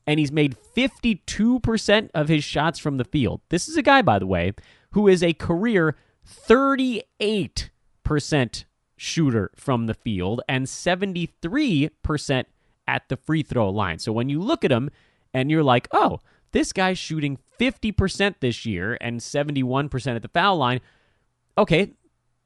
and he's made 52% of his shots from the field. This is a guy, by the way, who is a career 38% shooter from the field and 73% at the free throw line. So when you look at him and you're like, oh, this guy's shooting 50% this year and 71% at the foul line. Okay,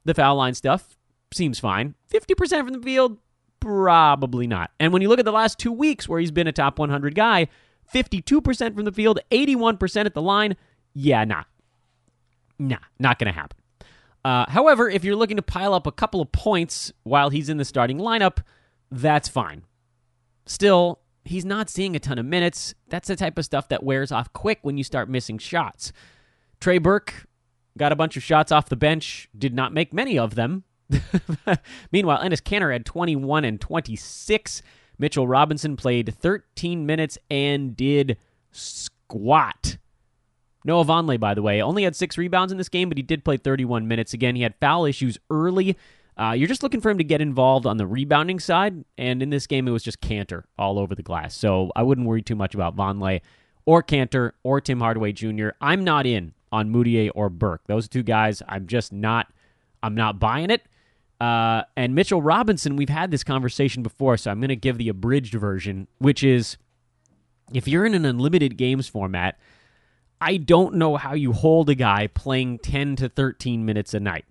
the foul line stuff seems fine. 50% from the field, probably not. And when you look at the last 2 weeks where he's been a top 100 guy, 52% from the field, 81% at the line, not going to happen. However, if you're looking to pile up a couple of points while he's in the starting lineup, that's fine. Still, he's not seeing a ton of minutes. That's the type of stuff that wears off quick when you start missing shots. Trey Burke got a bunch of shots off the bench, did not make many of them. Meanwhile, Enes Kanter had 21 and 26. Mitchell Robinson played 13 minutes and did squat. Noah Vonleh, by the way, only had 6 rebounds in this game, but he did play 31 minutes. Again, he had foul issues early. You're just looking for him to get involved on the rebounding side, and in this game, it was just Kanter all over the glass. So I wouldn't worry too much about Vonleh or Kanter or Tim Hardaway Jr. I'm not in on Mudiay or Burke. Those 2 guys, I'm not buying it. And Mitchell Robinson, we've had this conversation before, so I'm going to give the abridged version, which is if you're in an unlimited games format, I don't know how you hold a guy playing 10 to 13 minutes a night.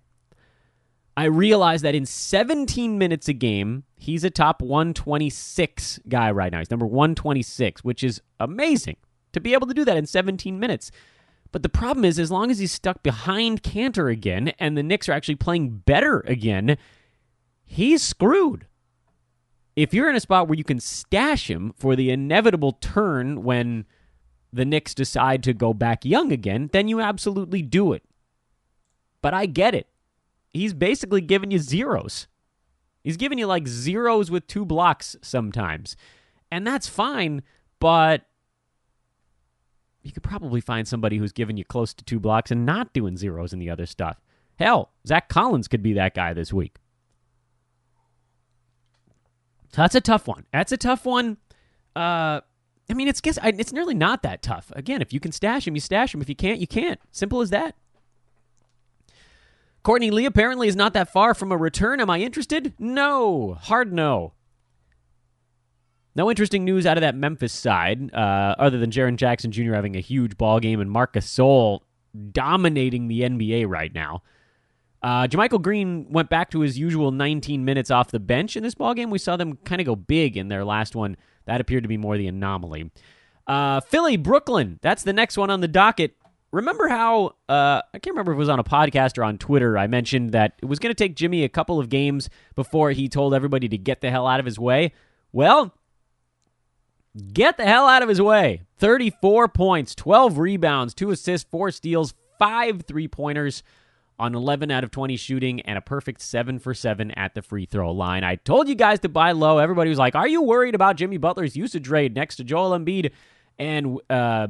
I realize that in 17 minutes a game, he's a top 126 guy right now. He's number 126, which is amazing to be able to do that in 17 minutes. But the problem is, as long as he's stuck behind Cantor again and the Knicks are actually playing better again, he's screwed. If you're in a spot where you can stash him for the inevitable turn when the Knicks decide to go back young again, then you absolutely do it. But I get it. He's basically giving you zeros. He's giving you like zeros with 2 blocks sometimes. And that's fine, but you could probably find somebody who's giving you close to 2 blocks and not doing zeros in the other stuff. Hell, Zach Collins could be that guy this week. So that's a tough one. It's nearly not that tough. Again, if you can stash him, you stash him. If you can't, you can't. Simple as that. Courtney Lee apparently is not that far from a return. Am I interested? No. Hard no. No interesting news out of that Memphis side, other than Jaren Jackson Jr. having a huge ball game and Marc Gasol dominating the NBA right now. JaMychal Green went back to his usual 19 minutes off the bench in this ballgame. We saw them kind of go big in their last one. That appeared to be more the anomaly. Philly, Brooklyn. That's the next one on the docket. Remember how, I can't remember if it was on a podcast or on Twitter, I mentioned that it was going to take Jimmy a couple of games before he told everybody to get the hell out of his way? Well, get the hell out of his way. 34 points, 12 rebounds, 2 assists, 4 steals, 5 3-pointers on 11 out of 20 shooting, and a perfect 7 for 7 at the free throw line. I told you guys to buy low. Everybody was like, are you worried about Jimmy Butler's usage rate next to Joel Embiid and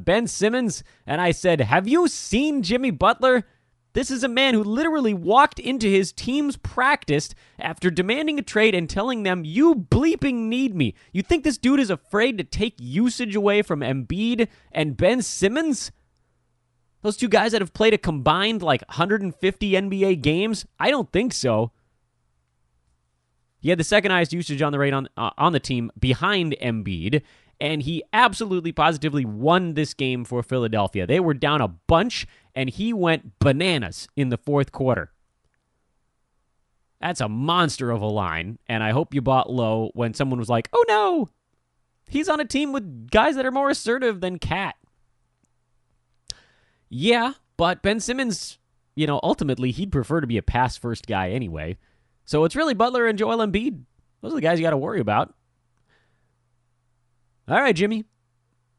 Ben Simmons? And I said, have you seen Jimmy Butler? This is a man who literally walked into his team's practice after demanding a trade and telling them, you bleeping need me. You think this dude is afraid to take usage away from Embiid and Ben Simmons? Those two guys that have played a combined like 150 NBA games? I don't think so. He had the second highest usage on the rate on the team behind Embiid, and he absolutely positively won this game for Philadelphia. They were down a bunch, and he went bananas in the fourth quarter. That's a monster of a line, and I hope you bought low when someone was like, oh no, he's on a team with guys that are more assertive than Cat. Yeah, but Ben Simmons, ultimately he'd prefer to be a pass-first guy anyway. So it's really Butler and Joel Embiid. Those are the guys you got to worry about. All right, Jimmy,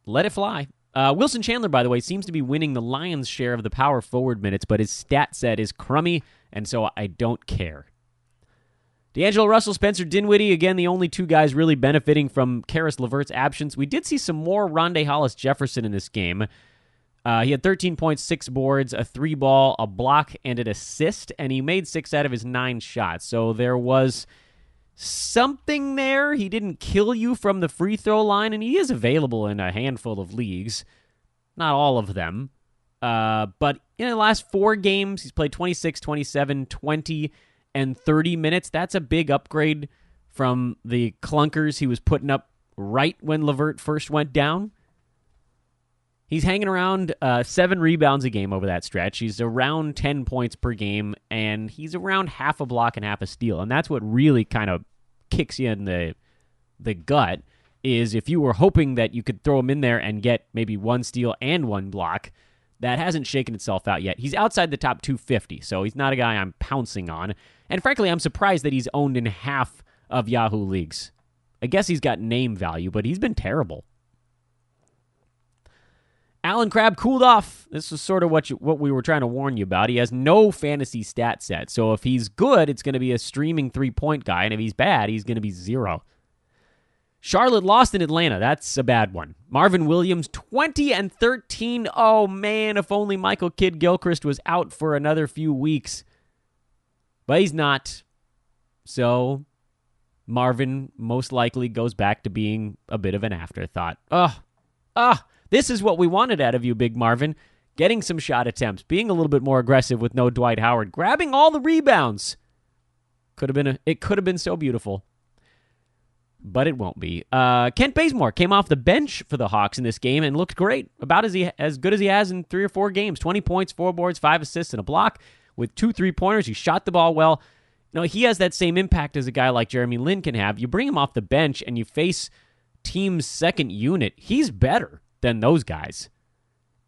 let it fly. Wilson Chandler, by the way, seems to be winning the lion's share of the power forward minutes, but his stat set is crummy, and so I don't care. D'Angelo Russell, Spencer Dinwiddie, again, the only two guys really benefiting from Karis LeVert's absence. We did see some more Rondae Hollis-Jefferson in this game. He had 13.6 boards, a 3-ball, a block, and an assist, and he made 6 out of his 9 shots. So there was something there. He didn't kill you from the free throw line, and he is available in a handful of leagues. Not all of them. But in the last 4 games, he's played 26, 27, 20, and 30 minutes. That's a big upgrade from the clunkers he was putting up right when LeVert first went down. He's hanging around 7 rebounds a game over that stretch. He's around 10 points per game, and he's around half a block and half a steal. And that's what really kind of kicks you in the gut, is if you were hoping that you could throw him in there and get maybe 1 steal and 1 block, that hasn't shaken itself out yet. He's outside the top 250, so he's not a guy I'm pouncing on. And frankly, I'm surprised that he's owned in half of Yahoo leagues. I guess he's got name value, but he's been terrible. Allen Crabbe cooled off. This is sort of what we were trying to warn you about. He has no fantasy stat set. So if he's good, it's going to be a streaming 3-point guy. And if he's bad, he's going to be 0. Charlotte lost in Atlanta. That's a bad one. Marvin Williams, 20 and 13. Oh, man, if only Michael Kidd-Gilchrist was out for another few weeks. But he's not. So Marvin most likely goes back to being a bit of an afterthought. This is what we wanted out of you, Big Marvin. Getting some shot attempts, being a little bit more aggressive with no Dwight Howard, grabbing all the rebounds. It could have been so beautiful. But it won't be. Kent Bazemore came off the bench for the Hawks in this game and looked great. About as good as he has in 3 or 4 games. 20 points, 4 boards, 5 assists, and a block with 2 3-pointers. He shot the ball well. No, he has that same impact as a guy like Jeremy Lin can have. You bring him off the bench and you face team's second unit, he's better than those guys.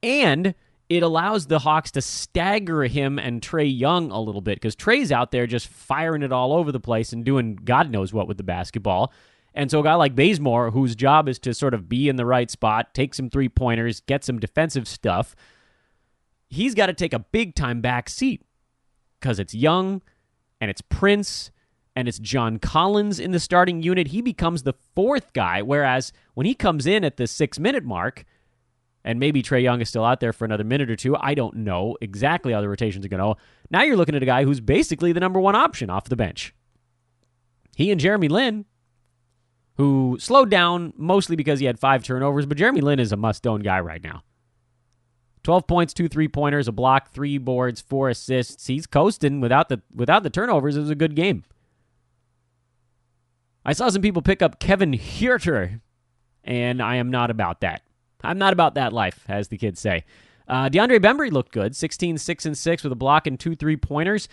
And it allows the Hawks to stagger him and Trae Young a little bit, because Trae's out there just firing it all over the place and doing God knows what with the basketball. And so a guy like Bazemore, whose job is to sort of be in the right spot, take some three-pointers, get some defensive stuff, he's got to take a big-time back seat, because it's Young, and it's Prince, and it's John Collins in the starting unit. He becomes the fourth guy, whereas when he comes in at the 6-minute mark, and maybe Trae Young is still out there for another minute or two, I don't know exactly how the rotations are going to go. Now you're looking at a guy who's basically the number one option off the bench. He and Jeremy Lin, who slowed down mostly because he had 5 turnovers, but Jeremy Lin is a must-own guy right now. 12 points, 2 3-pointers, a block, 3 boards, 4 assists. He's coasting without the turnovers. It was a good game. I saw some people pick up Kevin Huerter, and I am not about that. I'm not about that life, as the kids say. DeAndre Bembry looked good, 16, 6, and 6 with a block and 2 3-pointers.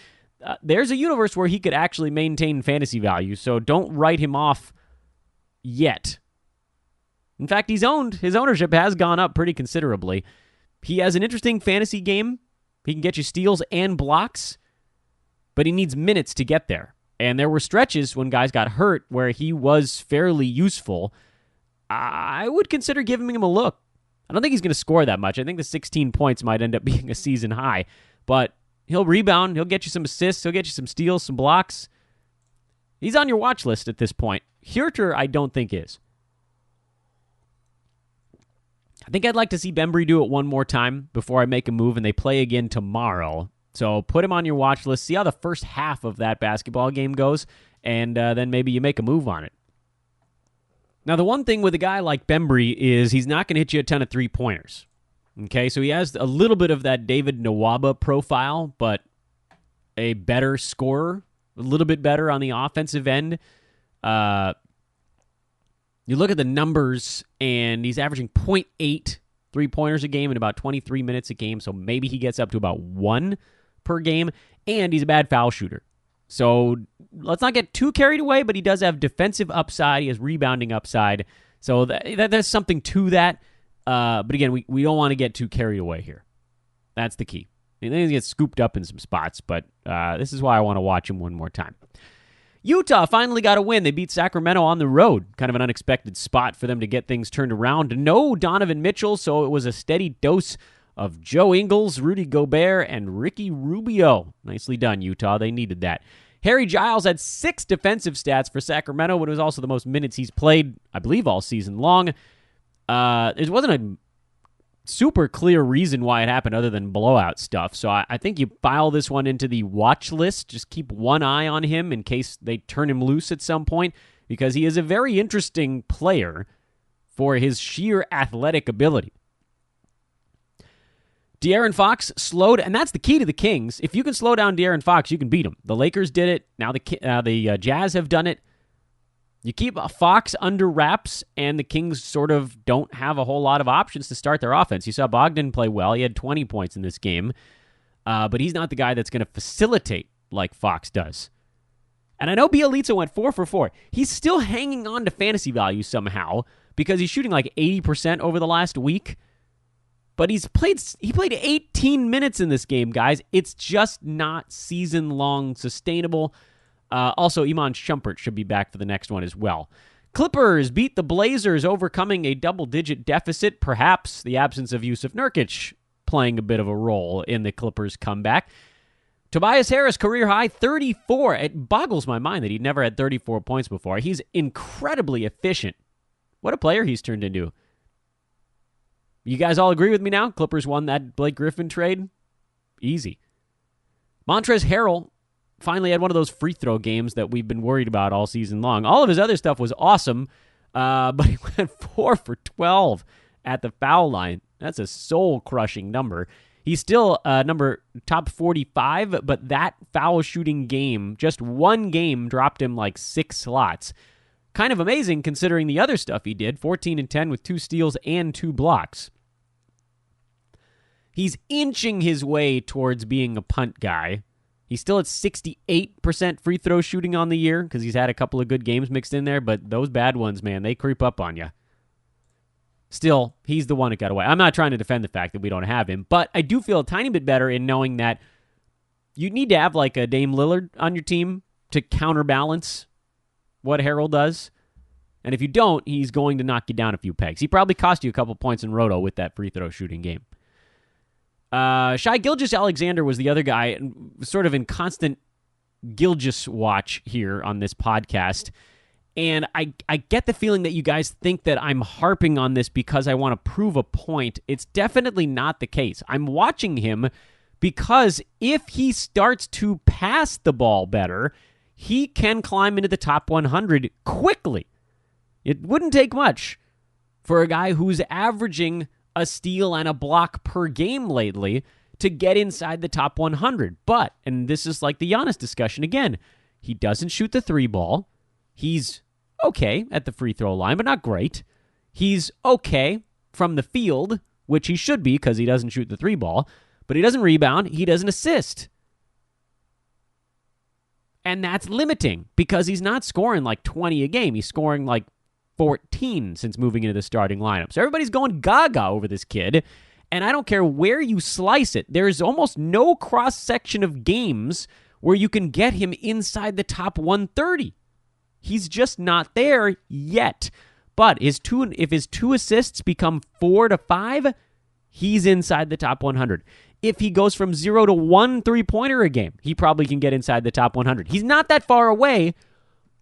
There's a universe where he could actually maintain fantasy value, so don't write him off yet. In fact, his ownership has gone up pretty considerably. He has an interesting fantasy game. He can get you steals and blocks, but he needs minutes to get there. And there were stretches when guys got hurt where he was fairly useful. I would consider giving him a look. I don't think he's going to score that much. I think the 16 points might end up being a season high. But he'll rebound. He'll get you some assists. He'll get you some steals, some blocks. He's on your watch list at this point. Huerter, I don't think is. I think I'd like to see Bembry do it one more time before I make a move, and they play again tomorrow. So put him on your watch list. See how the first half of that basketball game goes, and then maybe you make a move on it. Now, the one thing with a guy like Bembry is he's not going to hit you a ton of three-pointers. Okay, so he has a little bit of that David Nwaba profile, but a better scorer, a little bit better on the offensive end. You look at the numbers, and he's averaging 0.8 three-pointers a game in about 23 minutes a game, so maybe he gets up to about 1 per game, and he's a bad foul shooter. So let's not get too carried away, but he does have defensive upside. He has rebounding upside. So there's something to that. But again, we don't want to get too carried away here. That's the key. He gets scooped up in some spots, but this is why I want to watch him one more time. Utah finally got a win. They beat Sacramento on the road. Kind of an unexpected spot for them to get things turned around. No Donovan Mitchell, so it was a steady dose of Joe Ingles, Rudy Gobert, and Ricky Rubio. Nicely done, Utah. They needed that. Harry Giles had 6 defensive stats for Sacramento, but it was also the most minutes he's played, I believe, all season long. There wasn't a super clear reason why it happened other than blowout stuff, so I think you file this one into the watch list. Just keep one eye on him in case they turn him loose at some point, because he is a very interesting player for his sheer athletic ability. De'Aaron Fox slowed, and that's the key to the Kings. If you can slow down De'Aaron Fox, you can beat him. The Lakers did it. Now the Jazz have done it. You keep Fox under wraps, and the Kings sort of don't have a whole lot of options to start their offense. You saw Bogdan play well. He had 20 points in this game, but he's not the guy that's going to facilitate like Fox does. And I know Bielitsa went 4 for 4. He's still hanging on to fantasy value somehow because he's shooting like 80% over the last week. But he played 18 minutes in this game, guys. It's just not season-long sustainable. Also, Iman Shumpert should be back for the next one as well. Clippers beat the Blazers, overcoming a double-digit deficit. Perhaps the absence of Yusuf Nurkic playing a bit of a role in the Clippers' comeback. Tobias Harris, career high, 34. It boggles my mind that he'd never had 34 points before. He's incredibly efficient. What a player he's turned into. You guys all agree with me now? Clippers won that Blake Griffin trade? Easy. Montrezl Harrell finally had one of those free throw games that we've been worried about all season long. All of his other stuff was awesome, but he went 4 for 12 at the foul line. That's a soul-crushing number. He's still top 45, but that foul shooting game, just one game, dropped him like 6 slots. Kind of amazing considering the other stuff he did, 14 and 10 with 2 steals and 2 blocks. He's inching his way towards being a punt guy. He's still at 68% free throw shooting on the year because he's had a couple of good games mixed in there, but those bad ones, man, they creep up on you. Still, he's the one that got away. I'm not trying to defend the fact that we don't have him, but I do feel a tiny bit better in knowing that you need to have like a Dame Lillard on your team to counterbalance what Harrell does. And if you don't, he's going to knock you down a few pegs. He probably cost you a couple points in Roto with that free throw shooting game. Shai Gilgeous-Alexander was the other guy, sort of in constant Gilgeous watch here on this podcast. And I get the feeling that you guys think that I'm harping on this because I want to prove a point. It's definitely not the case. I'm watching him because if he starts to pass the ball better, he can climb into the top 100 quickly. It wouldn't take much for a guy who's averaging a steal and a block per game lately to get inside the top 100. But, and this is like the Giannis discussion again, he doesn't shoot the three ball. He's okay at the free throw line, but not great. He's okay from the field, which he should be because he doesn't shoot the three ball, but he doesn't rebound. He doesn't assist. And that's limiting because he's not scoring like 20 a game. He's scoring like 14 since moving into the starting lineup. So everybody's going gaga over this kid, and I don't care where you slice it. There's almost no cross-section of games where you can get him inside the top 130. He's just not there yet. But if his two assists become 4 to 5, he's inside the top 100. If he goes from 0 to 1 3-pointer a game, he probably can get inside the top 100. He's not that far away,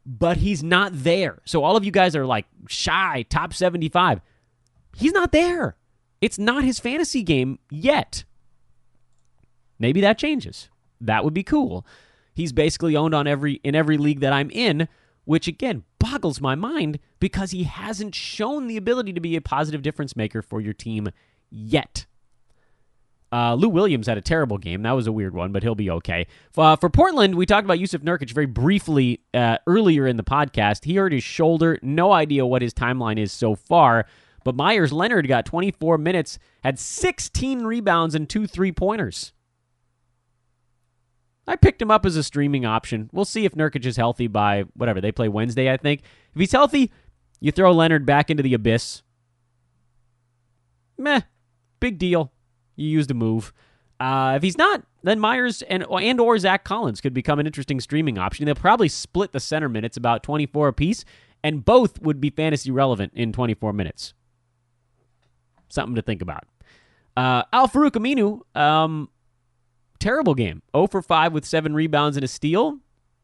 but he's not there. So all of you guys are like, Shy, top 75. He's not there. It's not his fantasy game yet. Maybe that changes. That would be cool. He's basically owned in every league that I'm in, which again boggles my mind because he hasn't shown the ability to be a positive difference maker for your team yet. Lou Williams had a terrible game. That was a weird one, but he'll be okay. For Portland, we talked about Yusuf Nurkic very briefly earlier in the podcast. He hurt his shoulder. No idea what his timeline is so far. But Myers Leonard got 24 minutes, had 16 rebounds and 2 3-pointers. I picked him up as a streaming option. We'll see if Nurkic is healthy by, whatever, they play Wednesday, I think. If he's healthy, you throw Leonard back into the abyss. Meh, big deal. You used a move. If he's not, then Myers and or Zach Collins could become an interesting streaming option. They'll probably split the center minutes about 24 apiece, and both would be fantasy relevant in 24 minutes. Something to think about. Al-Farouq Aminu, terrible game. 0 for 5 with 7 rebounds and a steal.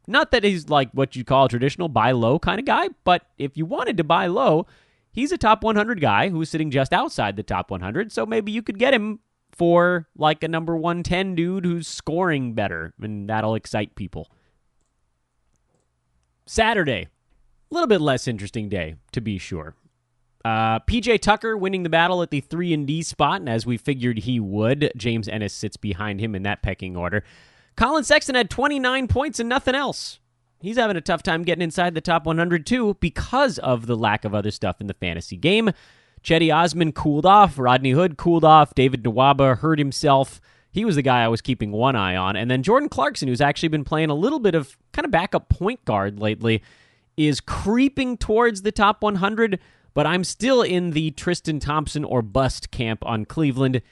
Not that he's like what you call a traditional buy low kind of guy, but if you wanted to buy low, he's a top 100 guy who's sitting just outside the top 100, so maybe you could get him for like a number 110 dude who's scoring better, and that'll excite people. Saturday, a little bit less interesting day, to be sure. PJ Tucker winning the battle at the 3-and-D spot, and as we figured he would, James Ennis sits behind him in that pecking order. Colin Sexton had 29 points and nothing else. He's having a tough time getting inside the top 100 too because of the lack of other stuff in the fantasy game. Chetty Osman cooled off. Rodney Hood cooled off. David Nwaba hurt himself. He was the guy I was keeping one eye on. And then Jordan Clarkson, who's actually been playing a little bit of kind of backup point guard lately, is creeping towards the top 100, but I'm still in the Tristan Thompson or bust camp on Cleveland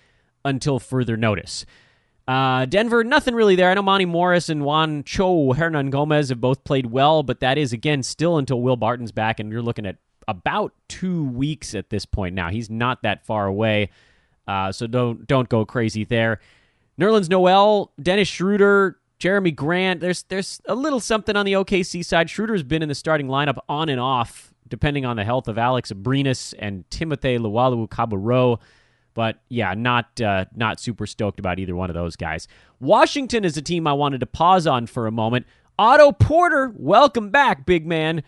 until further notice. Denver, nothing really there. I know Monty Morris and Juan Cho Hernan Gomez have both played well, but that is, again, still until Will Barton's back, and you're looking at about 2 weeks at this point now. He's not that far away, so don't go crazy there. Nerlens Noel, Dennis Schroeder, Jeremy Grant. There's a little something on the OKC side. Schroeder's been in the starting lineup on and off, depending on the health of Alex Abrinas and Timothé Luwawu-Cabarrot. But yeah, not super stoked about either one of those guys. Washington is a team I wanted to pause on for a moment. Otto Porter, welcome back, big man.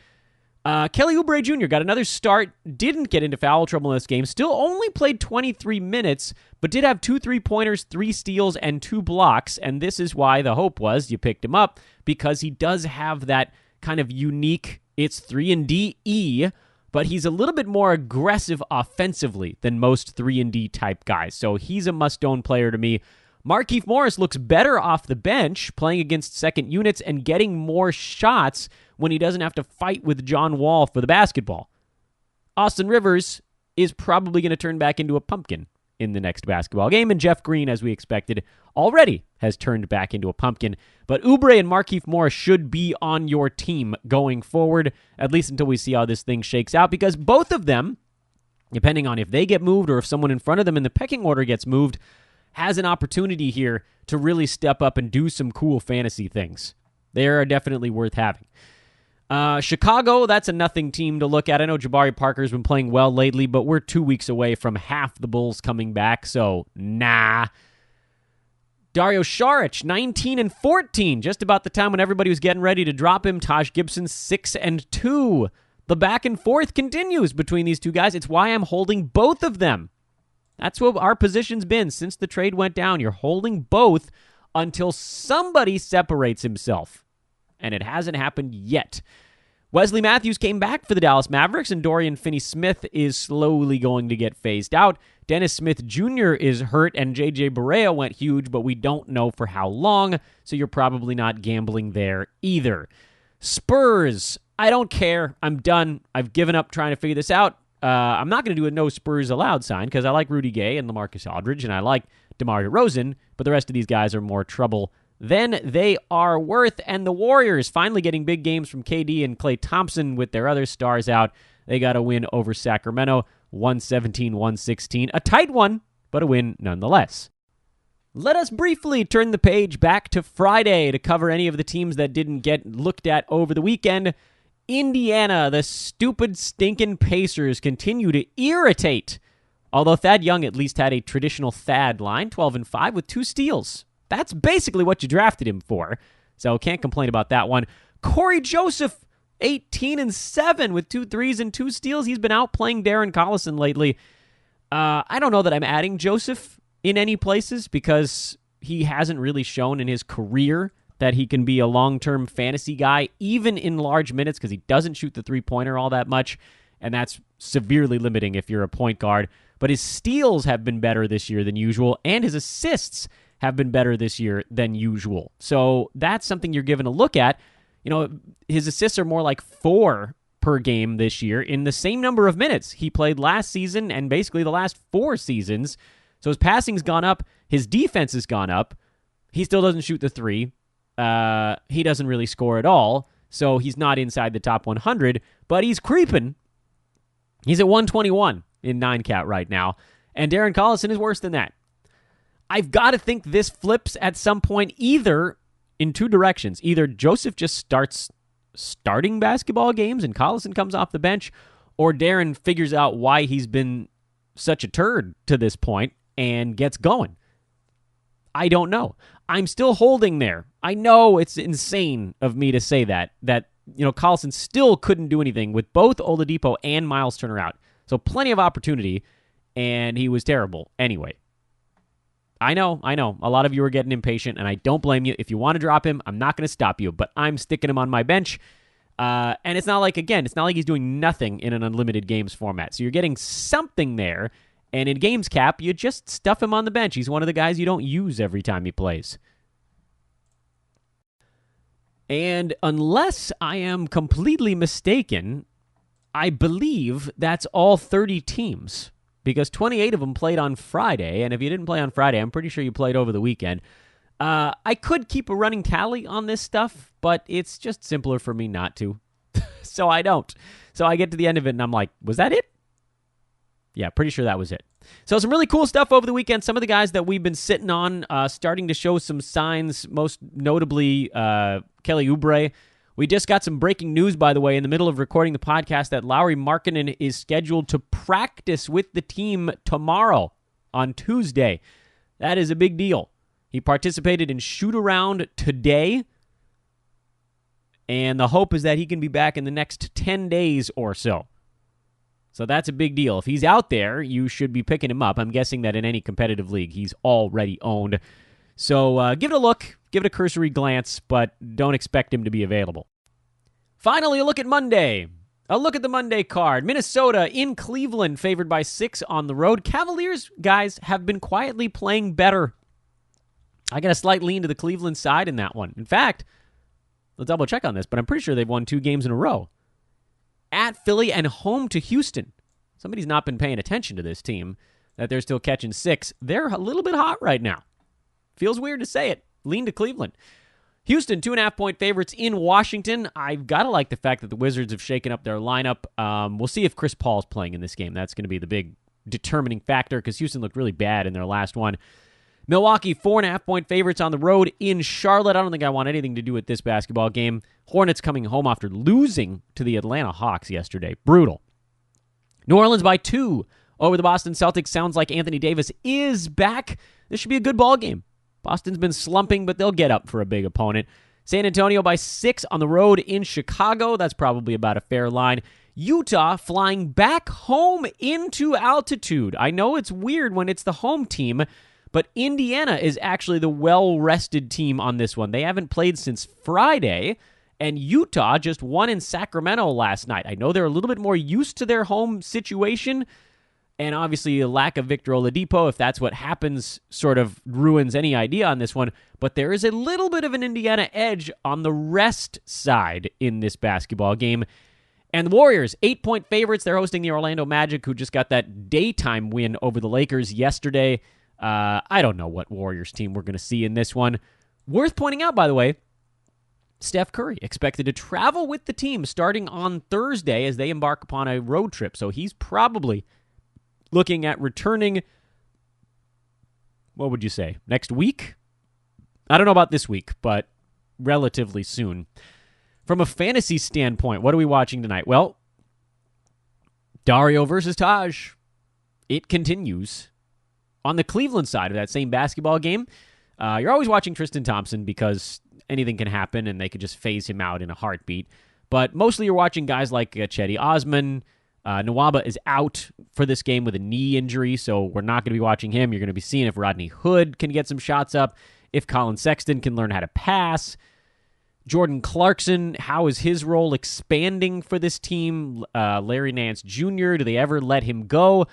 Kelly Oubre Jr. got another start, didn't get into foul trouble in this game, still only played 23 minutes, but did have 2 3-pointers, 3 steals, and 2 blocks, and this is why the hope was you picked him up, because he does have that kind of unique, it's 3-and-D-E, but he's a little bit more aggressive offensively than most 3-and-D type guys, so he's a must-own player to me. Markieff Morris looks better off the bench, playing against second units and getting more shots when he doesn't have to fight with John Wall for the basketball. Austin Rivers is probably going to turn back into a pumpkin in the next basketball game, and Jeff Green, as we expected, already has turned back into a pumpkin. But Oubre and Markieff Morris should be on your team going forward, at least until we see how this thing shakes out, because both of them, depending on if they get moved or if someone in front of them in the pecking order gets moved, has an opportunity here to really step up and do some cool fantasy things. They are definitely worth having. Chicago, that's a nothing team to look at. I know Jabari Parker's been playing well lately, but we're 2 weeks away from half the Bulls coming back, so nah. Dario Saric, 19-14, just about the time when everybody was getting ready to drop him. Taj Gibson, 6-2. The back and forth continues between these two guys. It's why I'm holding both of them. That's what our position's been since the trade went down. You're holding both until somebody separates himself. And it hasn't happened yet. Wesley Matthews came back for the Dallas Mavericks, and Dorian Finney-Smith is slowly going to get phased out. Dennis Smith Jr. is hurt, and J.J. Barea went huge, but we don't know for how long, so you're probably not gambling there either. Spurs, I don't care. I'm done. I've given up trying to figure this out. I'm not going to do a no Spurs allowed sign because I like Rudy Gay and LaMarcus Aldridge, and I like DeMar DeRozan, but the rest of these guys are more trouble than they are worth. And the Warriors finally getting big games from KD and Klay Thompson with their other stars out. They got a win over Sacramento, 117-116. A tight one, but a win nonetheless. Let us briefly turn the page back to Friday to cover any of the teams that didn't get looked at over the weekend. Indiana, the stupid, stinking Pacers continue to irritate. Although Thad Young at least had a traditional Thad line, 12-5 with 2 steals. That's basically what you drafted him for, so can't complain about that one. Corey Joseph, 18-7 with 2 threes and 2 steals. He's been outplaying Darren Collison lately. I don't know that I'm adding Joseph in any places because he hasn't really shown in his career that he can be a long-term fantasy guy, even in large minutes, because he doesn't shoot the three-pointer all that much, and that's severely limiting if you're a point guard. But his steals have been better this year than usual, and his assists have been better this year than usual. So that's something you're given a look at. You know, his assists are more like 4 per game this year in the same number of minutes he played last season and basically the last 4 seasons. So his passing's gone up, his defense has gone up. He still doesn't shoot the 3. He doesn't really score at all, so he's not inside the top 100, but he's creeping. He's at 121 in 9-cat right now, and Darren Collison is worse than that. I've got to think this flips at some point either in 2 directions. Either Joseph just starts starting basketball games and Collison comes off the bench, or Darren figures out why he's been such a turd to this point and gets going. I don't know. I'm still holding there. I know it's insane of me to say that Collison still couldn't do anything with both Oladipo and Miles Turner out. So plenty of opportunity, and he was terrible anyway. I know. A lot of you are getting impatient, and I don't blame you. If you want to drop him, I'm not going to stop you, but I'm sticking him on my bench. And it's not like he's doing nothing in an unlimited games format. So you're getting something there. And in games cap, you just stuff him on the bench. He's one of the guys you don't use every time he plays. And unless I am completely mistaken, I believe that's all 30 teams. Because 28 of them played on Friday. And if you didn't play on Friday, I'm pretty sure you played over the weekend. I could keep a running tally on this stuff, but it's just simpler for me not to. So I don't. So I get to the end of it and I'm like, was that it? Yeah, pretty sure that was it. So some really cool stuff over the weekend. Some of the guys that we've been sitting on starting to show some signs, most notably Kelly Oubre. We just got some breaking news, by the way, in the middle of recording the podcast that Lauri Markkanen is scheduled to practice with the team tomorrow on Tuesday. That is a big deal. He participated in shoot-around today, and the hope is that he can be back in the next 10 days or so. So that's a big deal. If he's out there, you should be picking him up. I'm guessing that in any competitive league, he's already owned. So give it a look, give it a cursory glance, but don't expect him to be available. Finally, a look at Monday. A look at the Monday card. Minnesota in Cleveland, favored by 6 on the road. Cavaliers, guys, have been quietly playing better I got a slight lean to the Cleveland side in that one. In fact, let's double check on this, but I'm pretty sure they've won 2 games in a row. At Philly and home to Houston. Somebody's not been paying attention to this team, that they're still catching 6. They're a little bit hot right now. Feels weird to say it. Lean to Cleveland. Houston, 2.5-point favorites in Washington. I've got to like the fact that the Wizards have shaken up their lineup. We'll see if Chris Paul's playing in this game. That's going to be the big determining factor because Houston looked really bad in their last one. Milwaukee, 4.5-point favorites on the road in Charlotte. I don't think I want anything to do with this basketball game. Hornets coming home after losing to the Atlanta Hawks yesterday. Brutal. New Orleans by 2 over the Boston Celtics. Sounds like Anthony Davis is back. This should be a good ball game. Boston's been slumping, but they'll get up for a big opponent. San Antonio by 6 on the road in Chicago. That's probably about a fair line. Utah flying back home into altitude. I know it's weird when it's the home team, but Indiana is actually the well-rested team on this one. They haven't played since Friday, and Utah just won in Sacramento last night. I know they're a little bit more used to their home situation, and obviously a lack of Victor Oladipo, if that's what happens, sort of ruins any idea on this one. But there is a little bit of an Indiana edge on the rest side in this basketball game. And the Warriors, 8-point favorites. They're hosting the Orlando Magic, who just got that daytime win over the Lakers yesterday. I don't know what Warriors team we're going to see in this one. Worth pointing out, by the way, Steph Curry expected to travel with the team starting on Thursday as they embark upon a road trip. So he's probably looking at returning, what would you say, next week? I don't know about this week, but relatively soon. From a fantasy standpoint, what are we watching tonight? Well, Dario versus Taj. It continues. On the Cleveland side of that same basketball game, you're always watching Tristan Thompson because anything can happen and they could just phase him out in a heartbeat. But mostly you're watching guys like Cedi Osman. Nwaba is out for this game with a knee injury, so we're not going to be watching him. You're going to be seeing if Rodney Hood can get some shots up, if Colin Sexton can learn how to pass. Jordan Clarkson, how is his role expanding for this team? Larry Nance Jr., do they ever let him go?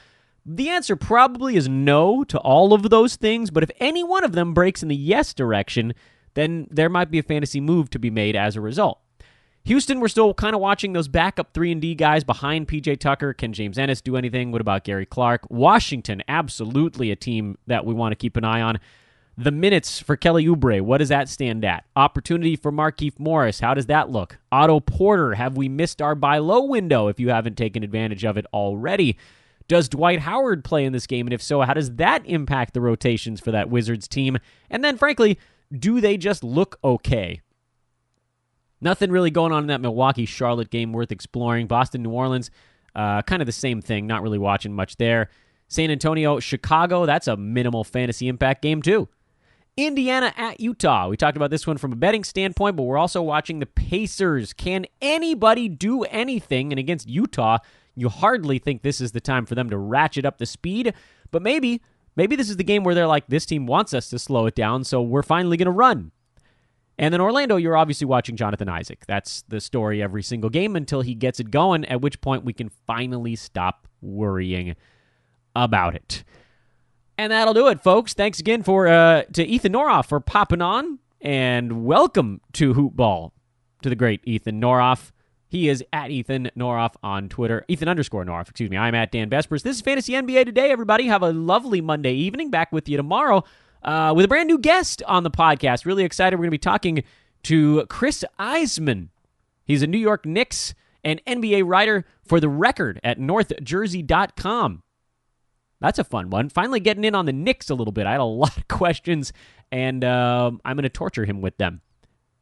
The answer probably is no to all of those things, but if any one of them breaks in the yes direction, then there might be a fantasy move to be made as a result. Houston, we're still kind of watching those backup 3-and-D guys behind P.J. Tucker. Can James Ennis do anything? What about Gary Clark? Washington, absolutely a team that we want to keep an eye on. The minutes for Kelly Oubre, what does that stand at? Opportunity for Markieff Morris, how does that look? Otto Porter, have we missed our buy low window if you haven't taken advantage of it already? Does Dwight Howard play in this game? And if so, how does that impact the rotations for that Wizards team? And then, frankly, do they just look okay? Nothing really going on in that Milwaukee-Charlotte game worth exploring. Boston-New Orleans, kind of the same thing. Not really watching much there. San Antonio-Chicago, that's a minimal fantasy impact game too. Indiana at Utah. We talked about this one from a betting standpoint, but we're also watching the Pacers. Can anybody do anything? And against Utah, you hardly think this is the time for them to ratchet up the speed, but maybe this is the game where they're like, this team wants us to slow it down, so we're finally going to run. And then Orlando, you're obviously watching Jonathan Isaac. That's the story every single game until he gets it going, at which point we can finally stop worrying about it. And that'll do it, folks. Thanks again to Ethan Norof for popping on, and welcome to Hoop Ball, to the great Ethan Norof. He is at Ethan Norof on Twitter. Ethan_Norof, excuse me. I'm at Dan Besbris. This is Fantasy NBA Today, everybody. Have a lovely Monday evening. Back with you tomorrow with a brand new guest on the podcast. Really excited. We're going to be talking to Chris Eisman. He's a New York Knicks and NBA writer for The Record at NorthJersey.com. That's a fun one. Finally getting in on the Knicks a little bit. I had a lot of questions, and I'm going to torture him with them.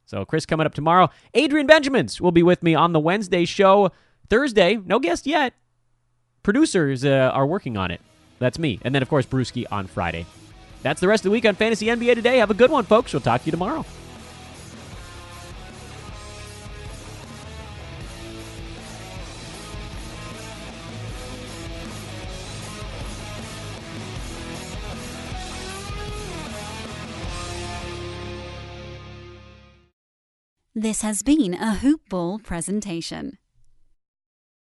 So Chris coming up tomorrow. Adrian Benjamins will be with me on the Wednesday show. Thursday, no guest yet. Producers are working on it. That's me. And then, of course, Brewski on Friday. That's the rest of the week on Fantasy NBA Today. Have a good one, folks. We'll talk to you tomorrow. This has been a Hoop Ball presentation.